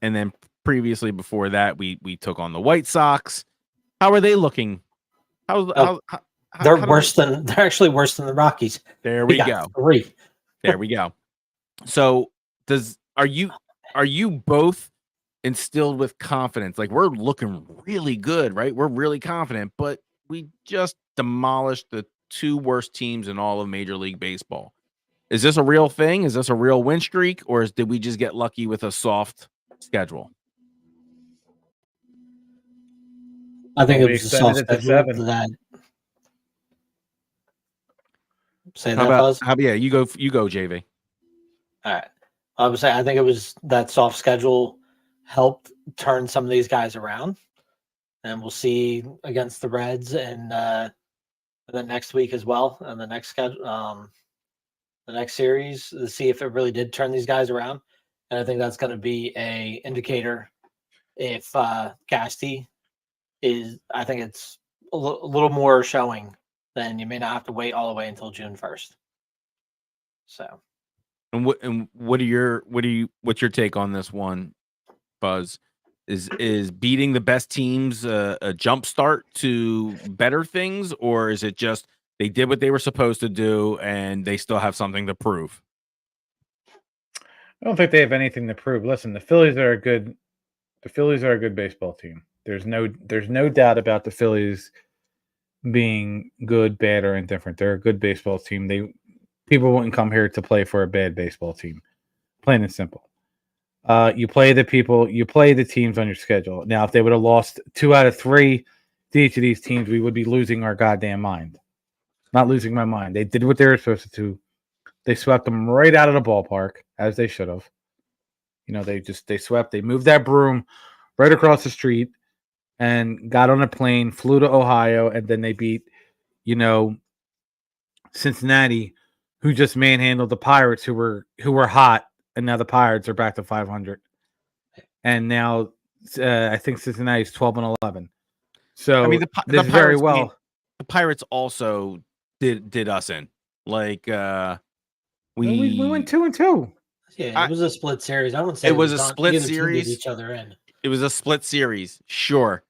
And then previously before that, we took on the White Sox. How are they looking How's Oh, how they're how worse than they're actually worse than the Rockies. there We we got go. 3. There we go. So are you both instilled with confidence? Like, we're looking really good, right? We're really confident, but we just demolished the 2 worst teams in all of Major League Baseball. Is this a real thing? Is this a real win streak, or did we just get lucky with a soft schedule? I think Well, it we was a soft extended it to schedule 7. that. Say How that, about Fuzz. yeah, you go, JV. All right. I would say I think it was that soft schedule helped turn some of these guys around, and we'll see against the Reds and the next week as well, and the next schedule, the next series, to see if it really did turn these guys around. And I think that's going to be a indicator if Casty is. I think it's a little more showing. Then you may not have to wait all the way until June 1st. So. And what's your take on this one, Buzz? Is beating the best teams a jump start to better things, or is it just they did what they were supposed to do and they still have something to prove? I don't think they have anything to prove. Listen, the Phillies are a good baseball team. There's no doubt about the Phillies being good, bad, or indifferent. They're a good baseball team. People wouldn't come here to play for a bad baseball team. Plain and simple. You play the teams on your schedule. Now, if they would have lost 2 out of 3 to each of these teams, we would be losing our goddamn mind. Not losing my mind. They did what they were supposed to do. They swept them right out of the ballpark, as they should have. They moved that broom right across the street and got on a plane, flew to Ohio, and then they beat, Cincinnati, who just manhandled the Pirates, who were hot, and now the Pirates are back to 500. And now I think Cincinnati's 12-11. So I mean, the Pirates very well. well. The Pirates also did us in. Like we went 2-2. Yeah, it was a split series. I wouldn't say it was a done. split Neither team series. did each other in. It was a split series, sure.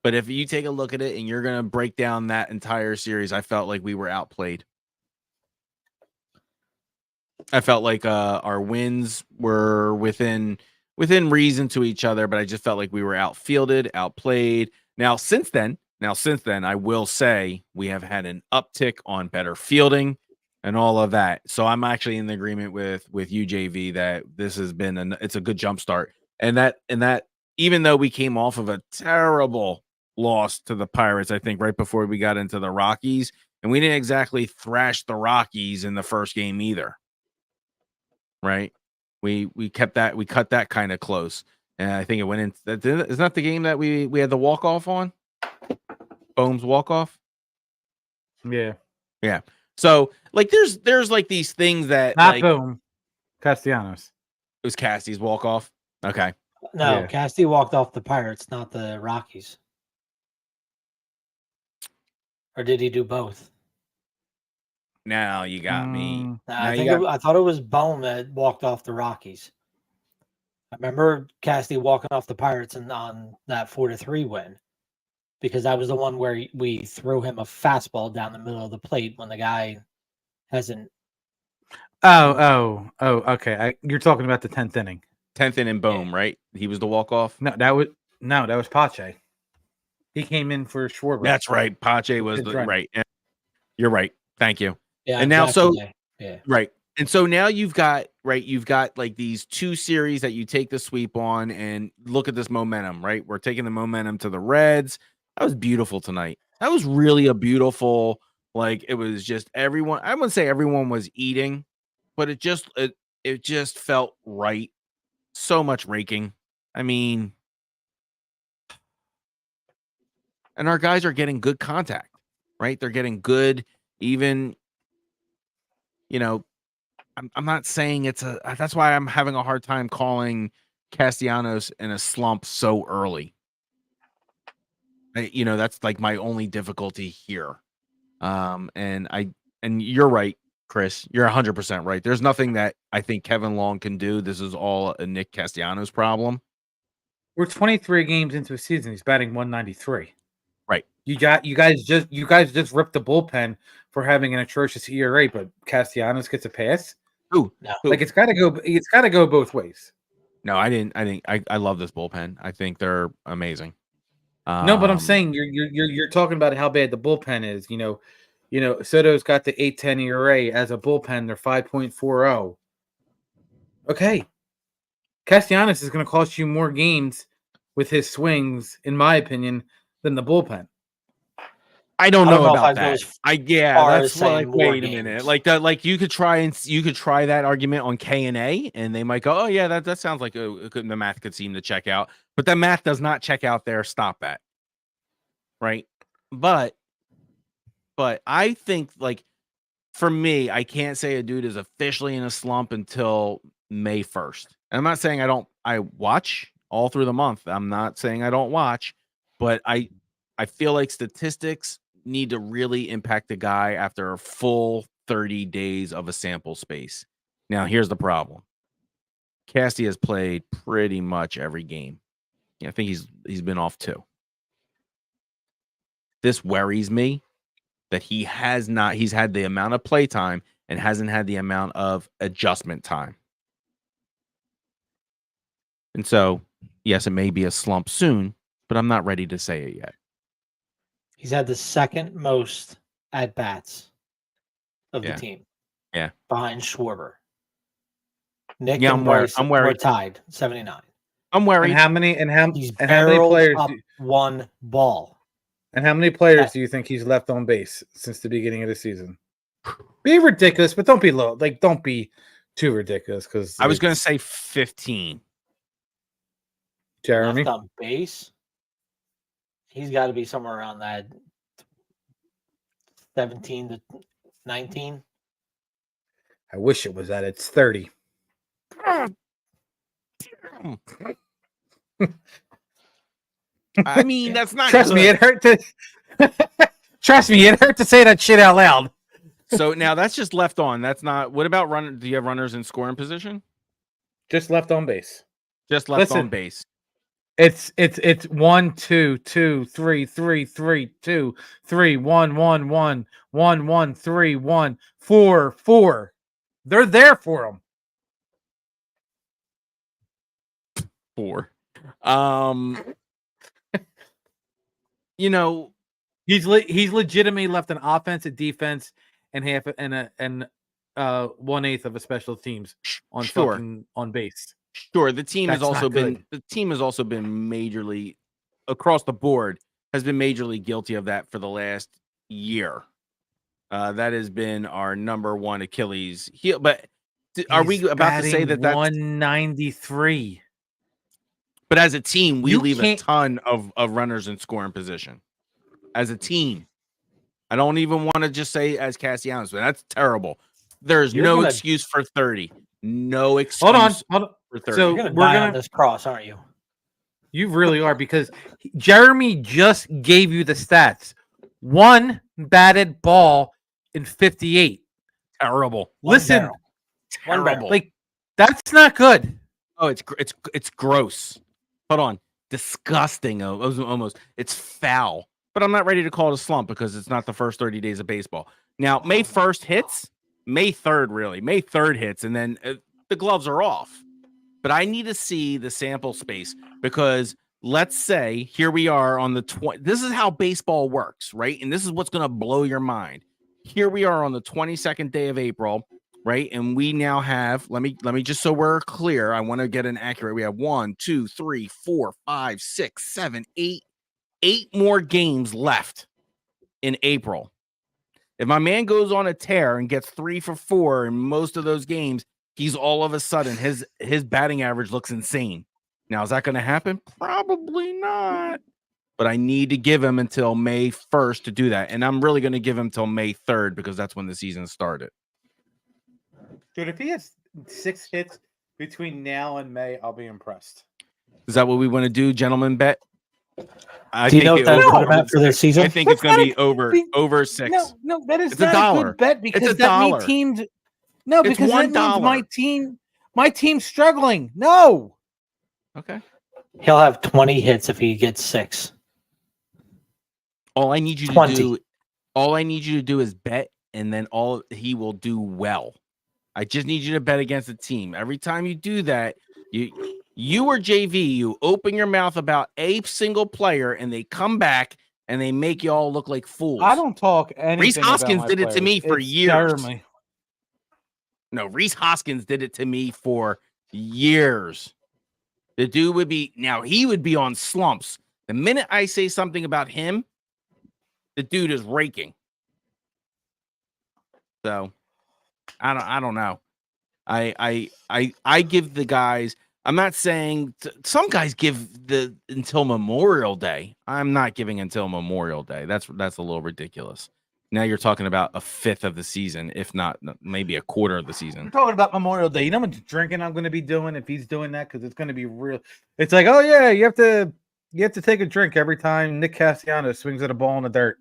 But if you take a look at it and you're gonna break down that entire series, I felt like we were outplayed. I felt like our wins were within reason to each other, but I just felt like we were outfielded, outplayed. Now since then, I will say we have had an uptick on better fielding and all of that. So I'm actually in the agreement with you, JV, that this has been it's a good jump start. And that even though we came off of a terrible loss to the Pirates, I think right before we got into the Rockies, and we didn't exactly thrash the Rockies in the first game either. Right? We cut that kind of close. And I think it went in. Isn't that the game that we had the walk-off on? Bohm's walk-off? Yeah. Yeah. So like there's like these things that Not like, Bohm. Castellanos. it was Casty's walk-off. Okay. No, Yeah. Casty walked off the Pirates, not the Rockies. Or did he do both? Now you got me. I thought it was Bohm that walked off the Rockies. I remember Casty walking off the Pirates and on that 4-3 win, because that was the one where we threw him a fastball down the middle of the plate when the guy hasn't. Oh, okay. You're talking about the 10th inning. 10th inning Bohm, right? He was the walk-off. No, that was Pache. He came in for Schwarber. That's right. Pache was right. You're right. Thank you. Yeah, and now exactly. Right. And so now you've got like these 2 series that you take the sweep on, and look at this momentum, right? We're taking the momentum to the Reds. That was beautiful tonight. That was really a beautiful, like, it was just everyone. I wouldn't say everyone was eating, but it just felt right. So much raking. I mean, and our guys are getting good contact, right? They're getting good, even, I'm not saying that's why I'm having a hard time calling Castellanos in a slump so early. That's like my only difficulty here. And you're right, Chris. You're 100% right. There's nothing that I think Kevin Long can do. This is all a Nick Castellanos problem. We're 23 games into a season. He's batting 193. Right. You guys just ripped the bullpen for having an atrocious ERA, but Castellanos gets a pass. Ooh, No. ooh. Like it's got to go both ways. No, I didn't. I love this bullpen. I think they're amazing. No, but I'm saying you're talking about how bad the bullpen is. You know, Soto's got the 8.10 ERA as a bullpen. They're 5.40. Okay, Castellanos is going to cost you more games with his swings, in my opinion, than the bullpen. I don't know if about I'd go that. as Yeah, far that's as saying like more wait a minute. games. Like you could try that argument on K&A, and they might go, oh yeah, that sounds like the math could seem to check out, but the math does not check out there. Stop that, right? But I think like for me, I can't say a dude is officially in a slump until May 1st. And I'm not saying I watch all through the month. I'm not saying I don't watch, but I feel like statistics need to really impact the guy after a full 30 days of a sample space. Now, here's the problem. Casty has played pretty much every game. Yeah, I think he's been off 2. This worries me that he's had the amount of play time and hasn't had the amount of adjustment time. And so, yes, it may be a slump soon, but I'm not ready to say it yet. He's had the second most at bats of Yeah. the team. Yeah. Behind Schwarber. Nick Yeah, and I'm worried. Bryce I'm worried. were tied, 79. I'm worried. And how many He's players up one ball. and how many players do you think he's left on base since the beginning of the season? Be ridiculous, but don't be low. Like, don't be too ridiculous. Because I was going to say 15. Jeremy Left on base. He's got to be somewhere around that 17 to 19. I wish it was that. It's 30. I mean, that's not Trust good. me, it hurt to say that shit out loud. So now that's just left on. That's not. What about runner? Do you have runners in scoring position? Just left on base. Just left on base. It's 1 2 2 3 3 3 2 3 1 1 1 1 1 3 1 4 4. They're there for him. 4. You know, He's legitimately left an offense, a defense, and half and 1/8 of a special teams on fucking on base. Sure, the team has That's also not good. been majorly across the board has been majorly guilty of that for the last year. That has been our number one Achilles heel. But are we about to say that that's 193? But as a team, we You leave a can't- ton of runners in scoring position. As a team, I don't even want to just say as Castellanos, but that's terrible. There's no excuse for 30. No excuse. Hold on. For 30. So you're gonna die on this cross, aren't you? You really are, because Jeremy just gave you the stats. 1 batted ball in 58. Terrible. Listen, Terrible. like that's not good. Oh, it's gross. Hold on. Disgusting. Almost. It's foul. But I'm not ready to call it a slump because it's not the first 30 days of baseball. Now, May 1st hits. May 3rd, really. May 3rd hits, and then the gloves are off. But I need to see the sample space because let's say here we are on the 20. This is how baseball works, right? And this is what's going to blow your mind. Here we are on the 22nd day of April, right? And we now have, let me just so we're clear. I want to get an accurate. We have 1, 2, 3, 4, 5, 6, 7, 8 more games left in April. If my man goes on a tear and gets 3 for 4 in most of those games, he's all of a sudden his batting average looks insane. Now, is that going to happen? Probably not. But I need to give him until May 1st to do that. And I'm really going to give him till May 3rd because that's when the season started. Dude, if he has 6 hits between now and May, I'll be impressed. Is that what we want to do, gentlemen? Bet. Do you know what that's put him at for their season? I think it's going to be over 6. No, that is It's not $1. a good bet because It's that $1. means teams. No, It's because that $1. means my team's struggling. No. Okay. He'll have 20 hits if he gets 6. All I need you 20. to do, all I need you to do is bet, and then he will do well. I just need you to bet against the team. Every time you do that, you or JV, you open your mouth about a single player, and they come back and they make you all look like fools. I don't talk anything. Reese Hoskins about my did it to players. me for It's years. Jeremy. No, Reese Hoskins did it to me for years. The dude would be he would be on slumps. The minute I say something about him, the dude is raking. So I don't know. I give the guys. I'm not saying some guys give until Memorial Day. I'm not giving until Memorial Day. That's a little ridiculous. Now you're talking about a fifth of the season, if not maybe a quarter of the season. I'm talking about Memorial Day. You know how much drinking I'm going to be doing if he's doing that, because it's going to be real. It's like, oh yeah, you have to take a drink every time Nick Castellanos swings at a ball in the dirt.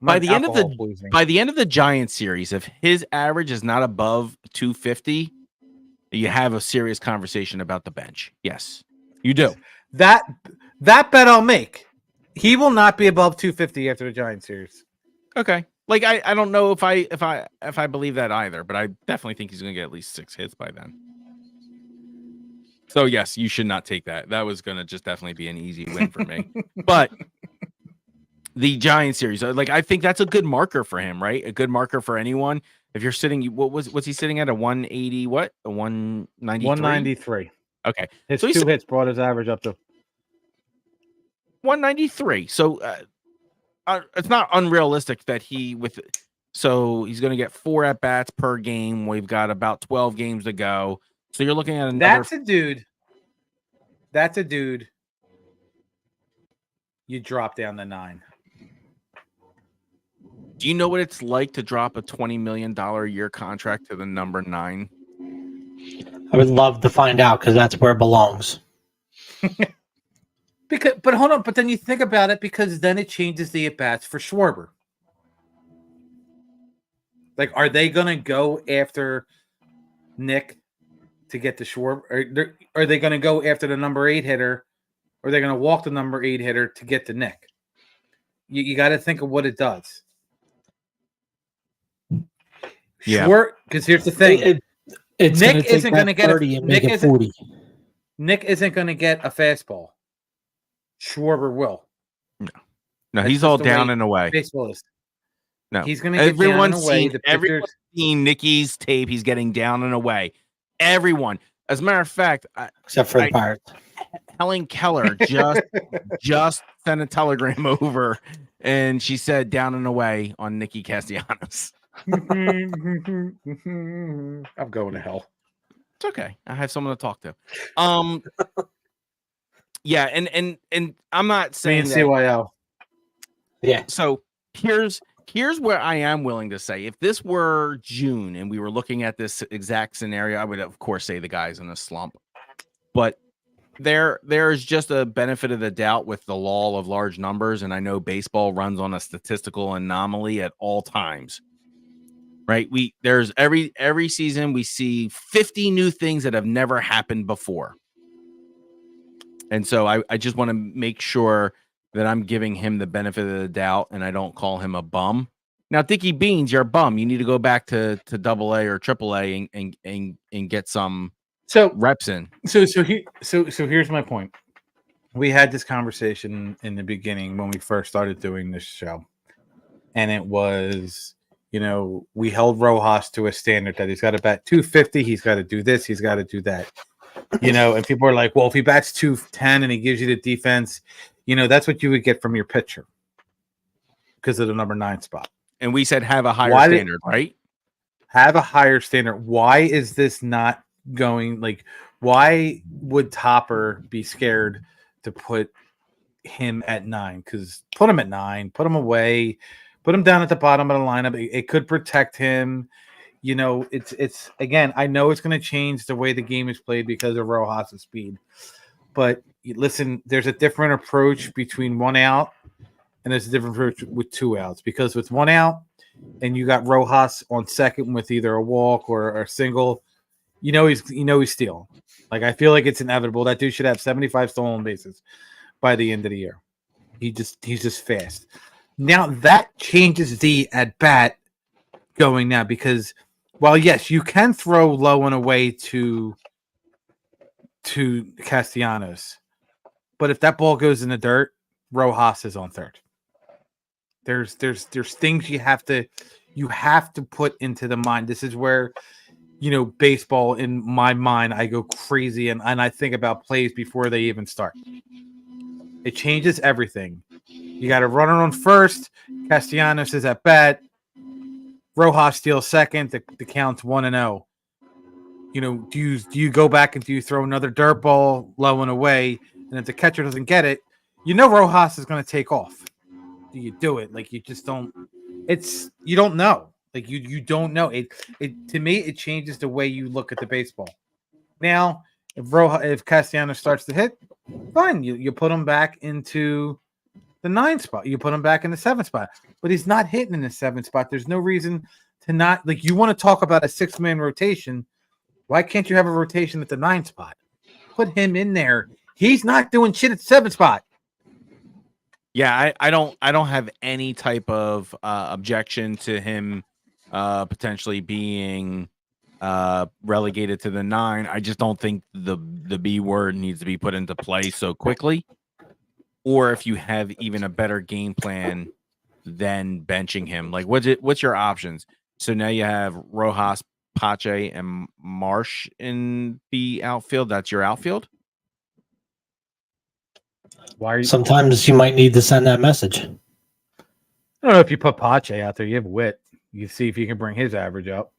By the end of the Giants series, if his average is not above 250, you have a serious conversation about the bench. Yes, you do. That bet I'll make. He will not be above 250 after the Giants series. Okay. Like I don't know if I believe that either, but I definitely think he's going to get at least 6 hits by then. So yes, you should not take that. That was going to just definitely be an easy win for me. But the Giants series, like I think that's a good marker for him, right? A good marker for anyone. If you're sitting, what's he sitting at, a 180? What, a 193? 193. Okay, his so 2 hits brought his average up to 193. So it's not unrealistic that so he's going to get 4 at bats per game. We've got about 12 games to go. So you're looking at another. That's a dude. You drop down to 9. Do you know what it's like to drop a $20 million a year contract to the number 9? I would love to find out, because that's where it belongs. But hold on, but then you think about it, because then it changes the at-bats for Schwarber. Like, are they going to go after Nick to get the Schwarber? Or are they going to go after the number 8 hitter? Or are they going to walk the number 8 hitter to get the Nick? You got to think of what it does. Yeah. Because here's the thing. Nick isn't going to get 30 and make it 40. Nick isn't going to get a fastball. Schwarber will. No, he's all down and away. Baseball is. No, he's going to get down and away. Everyone's seen Nicky's tape. He's getting down and away. Everyone. As a matter of fact, except for the Pirates. Helen Keller just sent a telegram over, and she said down and away on Nicky Castellanos. I'm going to hell. It's okay. I have someone to talk to. Yeah, and I'm not saying CYO. Yeah. So here's where I am willing to say, if this were June and we were looking at this exact scenario, I would of course say the guy's in a slump. But there's just a benefit of the doubt with the law of large numbers, and I know baseball runs on a statistical anomaly at all times. Right? There's every season we see 50 new things that have never happened before. And so I just want to make sure that I'm giving him the benefit of the doubt and I don't call him a bum. Now, Dickie Beans, you're a bum. You need to go back to AA or AAA and get some reps in. So here's my point. We had this conversation in the beginning when we first started doing this show. And it was, we held Rojas to a standard that he's got to bat 250. He's got to do this. He's got to do that. And people are like, well, if he bats 210 and he gives you the defense, that's what you would get from your pitcher because of the number 9 spot. And we said have a higher standard, right? Have a higher standard. Why is this not going? Like, why would Topper be scared to put him at 9? Because put him at 9, put him away, put him down at the bottom of the lineup. It could protect him. It's again, I know it's going to change the way the game is played because of Rojas' speed. But listen, there's a different approach between 1 out and there's a different approach with 2 outs. Because with 1 out and you got Rojas on second with either a walk or a single, he's stealing. Like, I feel like it's inevitable. That dude should have 75 stolen bases by the end of the year. He's just fast. Now that changes the at bat going now because while yes, you can throw low and away to Castellanos, but if that ball goes in the dirt, Rojas is on third. There's things you have to put into the mind. This is where baseball in my mind I go crazy and I think about plays before they even start. It changes everything. You got a runner on first. Castellanos is at bat. Rojas steals second. The count's 1-0. Do you go back and do you throw another dirt ball low and away? And if the catcher doesn't get it, Rojas is going to take off. Do you do it? Like you just don't. You don't know. Like you don't know. It to me it changes the way you look at the baseball. Now, if Castellanos starts to hit, fine. You put him back into the 9 spot. You put him back in the 7 spot. But he's not hitting in the 7 spot. There's no reason to not you want to talk about a 6-man rotation. Why can't you have a rotation at the 9 spot? Put him in there. He's not doing shit at the 7 spot. Yeah, I don't have any type of objection to him potentially being relegated to the 9. I just don't think the B word needs to be put into play so quickly. Or if you have even a better game plan than benching him, like what's your options? So now you have Rojas, Pache, and Marsh in the outfield. That's your outfield. Why are you? Sometimes you might need to send that message. I don't know if you put Pache out there. You have Witt. You see if you can bring his average up.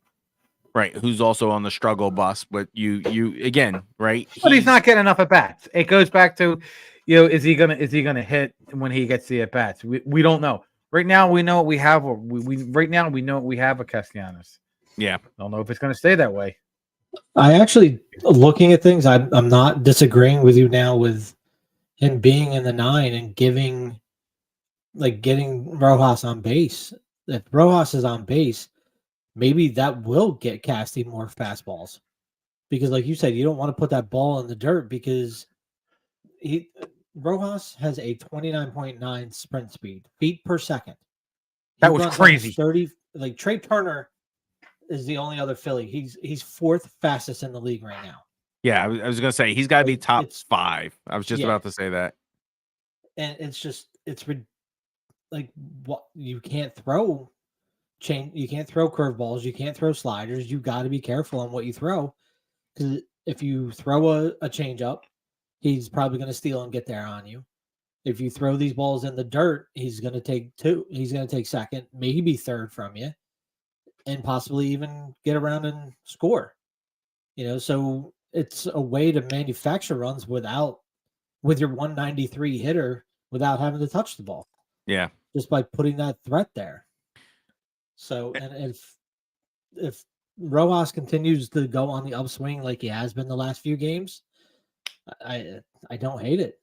Right, who's also on the struggle bus, but you again, right? But he's not getting enough at bats. It goes back to, is he gonna hit when he gets the at bats? We don't know. Right now we know what we have. Right now we know what we have with Castellanos. Yeah, don't know if it's gonna stay that way. I actually looking at things. I'm not disagreeing with you now with him being in the 9 and getting Rojas on base. If Rojas is on base, maybe that will get Casty more fastballs. Because like you said, you don't want to put that ball in the dirt because Rojas has a 29.9 sprint speed, feet per second. That was crazy. 30, like Trey Turner is the only other Philly. He's 4th fastest in the league right now. Yeah, I was going to say he's got to be top 5. I was just about to say that. And it's like what you can't throw curveballs, you can't throw sliders. You got to be careful on what you throw because if you throw a changeup, he's probably going to steal and get there on you. If you throw these balls in the dirt, he's going to take 2. He's going to take 2nd, maybe 3rd from you, and possibly even get around and score. So it's a way to manufacture runs with your 193 hitter without having to touch the ball. Yeah. Just by putting that threat there. So, and if Rojas continues to go on the upswing like he has been the last few games, I don't hate it.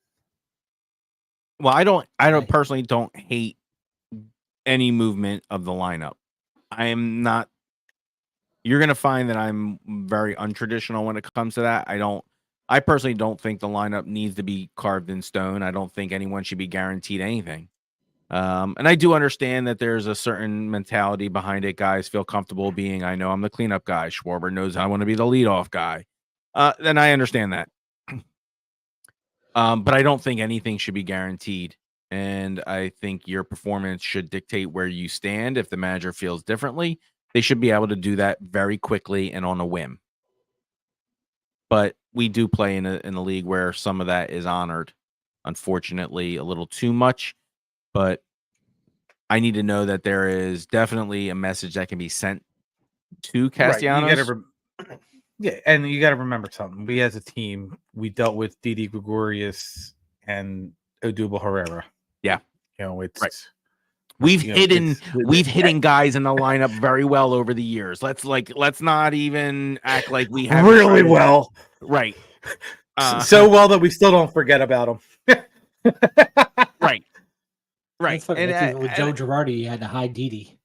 Well, I personally don't hate any movement of the lineup. I am not. You're going to find that I'm very untraditional when it comes to that. I personally don't think the lineup needs to be carved in stone. I don't think anyone should be guaranteed anything. And I do understand that there's a certain mentality behind it. Guys feel comfortable being, I know I'm the cleanup guy. Schwarber knows I want to be the leadoff guy. Then I understand that. But I don't think anything should be guaranteed. And I think your performance should dictate where you stand. If the manager feels differently, they should be able to do that very quickly and on a whim. But we do play in a league where some of that is honored, unfortunately, a little too much. But I need to know that there is definitely a message that can be sent to Castellanos. Right. And you got to remember something. We as a team, we dealt with Didi Gregorius and Odubel Herrera. Yeah. It's right. We've hidden guys in the lineup very well over the years. Let's not even act like we have really well. Right. So well that we still don't forget about them. Right. Right. And with Joe Girardi, you had to hide Didi.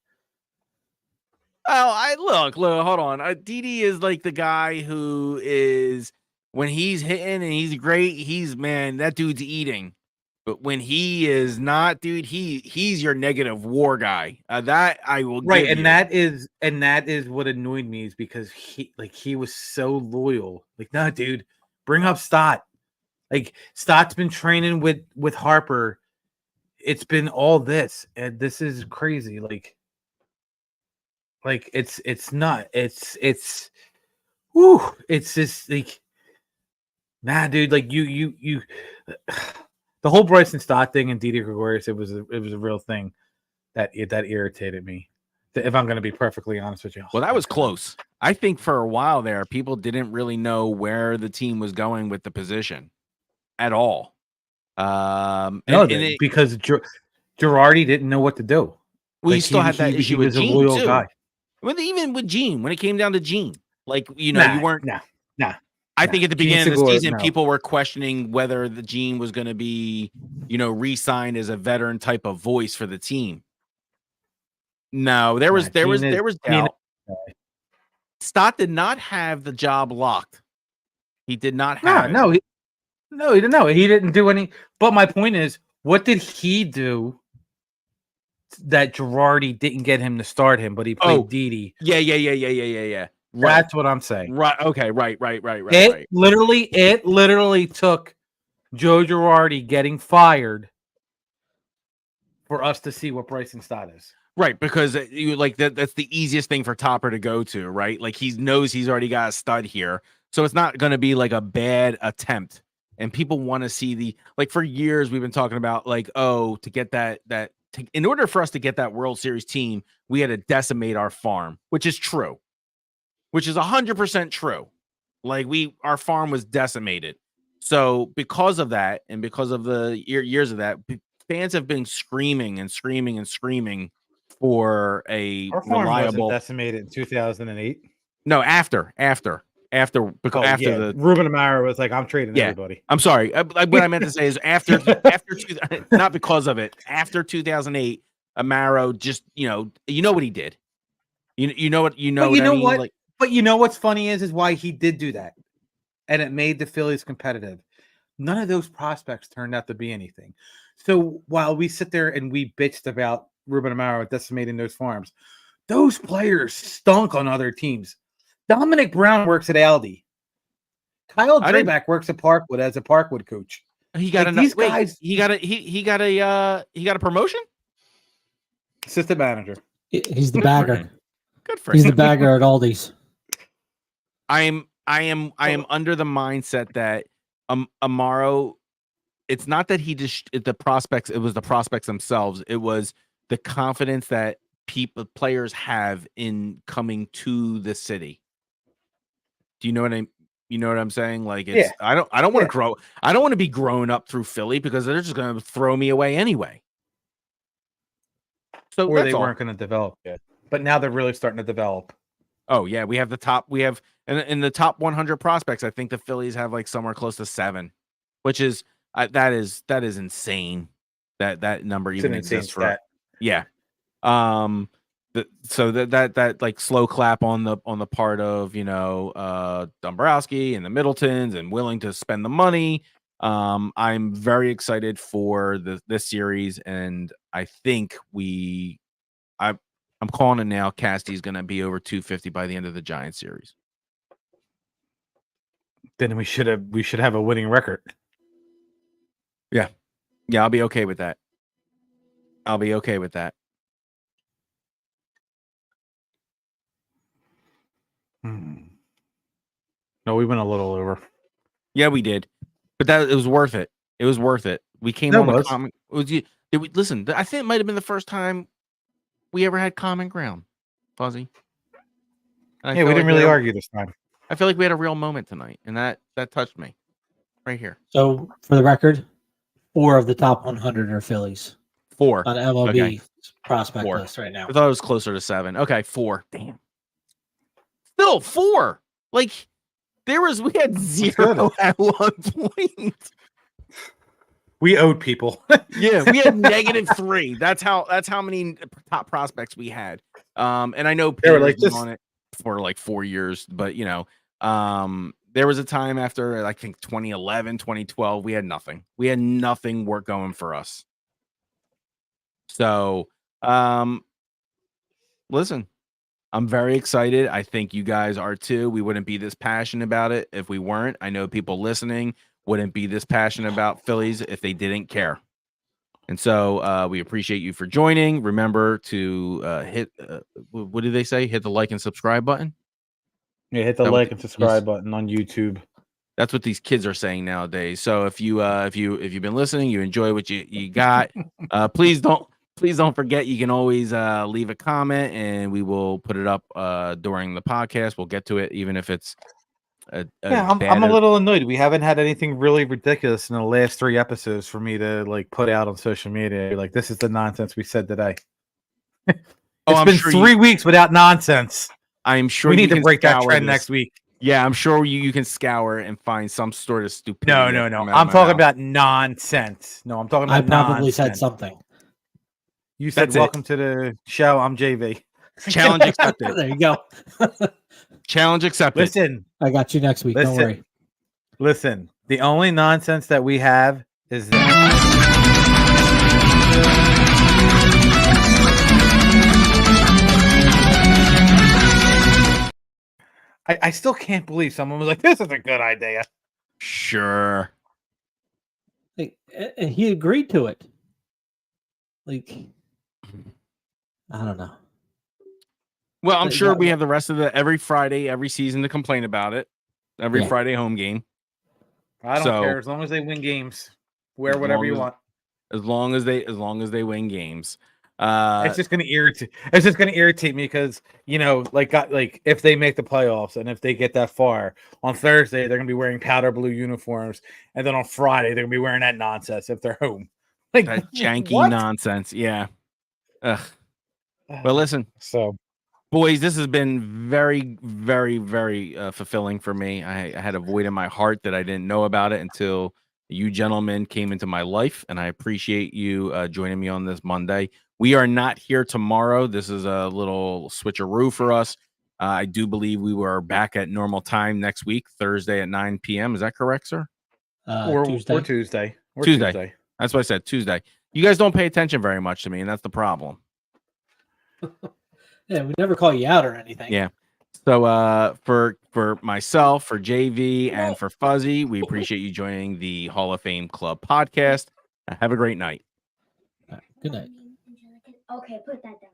Oh, look, hold on. Didi is like the guy who is when he's hitting and he's great. That dude's eating. But when he is not, dude, he's your negative war guy. That I will Right, give and you. that is what annoyed me is because he was so loyal. Like, no, dude, bring up Stott. Like, Stott's been training with Harper. It's been all this, and this is crazy. Like it's not. It's whoo. It's just like, nah, dude. Like you. The whole Bryson Stott thing and Didi Gregorius, it was a real thing that irritated me. If I'm going to be perfectly honest with you. Well, that was close. I think for a while there, people didn't really know where the team was going with the position at all. Because Girardi didn't know what to do. Well, you still had that issue with Gene, loyal too. Guy. Even with Gene, when it came down to Gene, like, you weren't. Nah. I think at the beginning of the season, people were questioning whether the Gene was going to be, re-signed as a veteran type of voice for the team. No, there was doubt. Stott did not have the job locked. He did not have it. He didn't know. He didn't do any. But my point is, what did he do that Girardi didn't get him to start him, but he played Didi? Yeah. Right. That's what I'm saying. Right. Okay. Right. It literally took Joe Girardi getting fired for us to see what Bryson Stott is. Right, because you like that's the easiest thing for Topper to go to, right? Like he knows he's already got a stud here. So it's not going to be like a bad attempt. And people want to see for years we've been talking about to get in order for us to get that World Series team, we had to decimate our farm, which is true. Which is 100% true. Our farm was decimated. So because of that, and because of the years of that, fans have been screaming and screaming and screaming for a Our farm reliable. Wasn't decimated in 2008. No, after the Ruben Amaro was like, I'm trading everybody. I'm sorry. What I meant to say is after not because of it. After 2008, Amaro just you know what he did. You know what what? But you know what's funny is why he did do that, and it made the Phillies competitive. None of those prospects turned out to be anything. So while we sit there and we bitched about Ruben Amaro decimating those farms, those players stunk on other teams. Dominic Brown works at Aldi. Kyle Drayback works at Parkwood as a Parkwood coach. He got these guys. He got a promotion. Assistant manager. He's the bagger. Good for He's him. the bagger at Aldi's. I am under the mindset that Amaro, it's not that he just the prospects, it was the prospects themselves. It was the confidence that players have in coming to the city. Do you know what I'm saying? I don't want to grow. I don't want to be grown up through Philly because they're just going to throw me away anyway. So or they weren't going to develop yet, but now they're really starting to develop. Oh yeah, we have in the top 100 prospects. I think the Phillies have somewhere close to 7, which is that is insane. That number even exists for yeah. So that slow clap on the part of Dombrowski and the Middletons and willing to spend the money. I'm very excited for this series, and I think I'm calling it now. Casty's going to be over 250 by the end of the Giants series. Then we should have a winning record. Yeah, I'll be okay with that. No, we went a little over. Yeah, we did, but it was worth it. It was worth it. We came on a common. Listen, I think it might have been the first time we ever had common ground, Fuzzy. We didn't really argue this time. I feel like we had a real moment tonight, and that touched me right here. So, for the record, 4 of the top 100 are Phillies. 4 on MLB prospect list right now. I thought it was closer to 7. Okay, 4. Damn. Still 4. We had 0 at one point. We owed people. Yeah, we had -3. That's how many top prospects we had. And I know Peter's been on it for 4 years, but there was a time after I think 2011, 2012, we had nothing. We had nothing work going for us. So, listen, I'm very excited. I think you guys are too. We wouldn't be this passionate about it if we weren't. I know people listening wouldn't be this passionate about Phillies if they didn't care. And so we appreciate you for joining. Remember to hit, what did they say? Hit the like and subscribe button. Yeah, hit the like and subscribe button on YouTube. That's what these kids are saying nowadays. So if you've been listening, you enjoy what you got, please don't forget, you can always leave a comment and we will put it up during the podcast. We'll get to it, even if it's I'm a little annoyed. We haven't had anything really ridiculous in the last 3 episodes for me to like put out on social media. Like, this is the nonsense we said today. It's been 3 weeks without nonsense. I'm sure we need to break that trend next week. Yeah, I'm sure you can scour and find some sort of stupidity. No. I'm talking about nonsense. No, I'm talking about I probably said something. You said, welcome to the show. I'm JV. Challenge accepted. There you go. Challenge accepted. Listen. I got you next week. Don't worry. Listen. The only nonsense that we have is this. I still can't believe someone was like, this is a good idea. Sure. Like, he agreed to it. Like, I don't know. Well, I'm sure we have the rest of every Friday, every season to complain about it. Every Friday home game. I don't care as long as they win games. Wear whatever you want. As long as they win games. It's just gonna irritate. It's just gonna irritate me because like if they make the playoffs and if they get that far, on Thursday they're gonna be wearing powder blue uniforms, and then on Friday they're gonna be wearing that nonsense if they're home. Like that janky nonsense. Yeah. Ugh. Well, listen. So, boys, this has been very, very, very fulfilling for me. I had a void in my heart that I didn't know about it until you gentlemen came into my life, and I appreciate you joining me on this Monday. We are not here tomorrow. This is a little switcheroo for us. I do believe we were back at normal time next week, Thursday at 9 p.m. Is that correct, sir? Or Tuesday. Tuesday. That's what I said, Tuesday. You guys don't pay attention very much to me, and that's the problem. Yeah, we never call you out or anything. Yeah. So for myself, for JV, and for Fuzzy, we appreciate you joining the Hall of Fame Club podcast. Have a great night. Good night. Okay, put that down.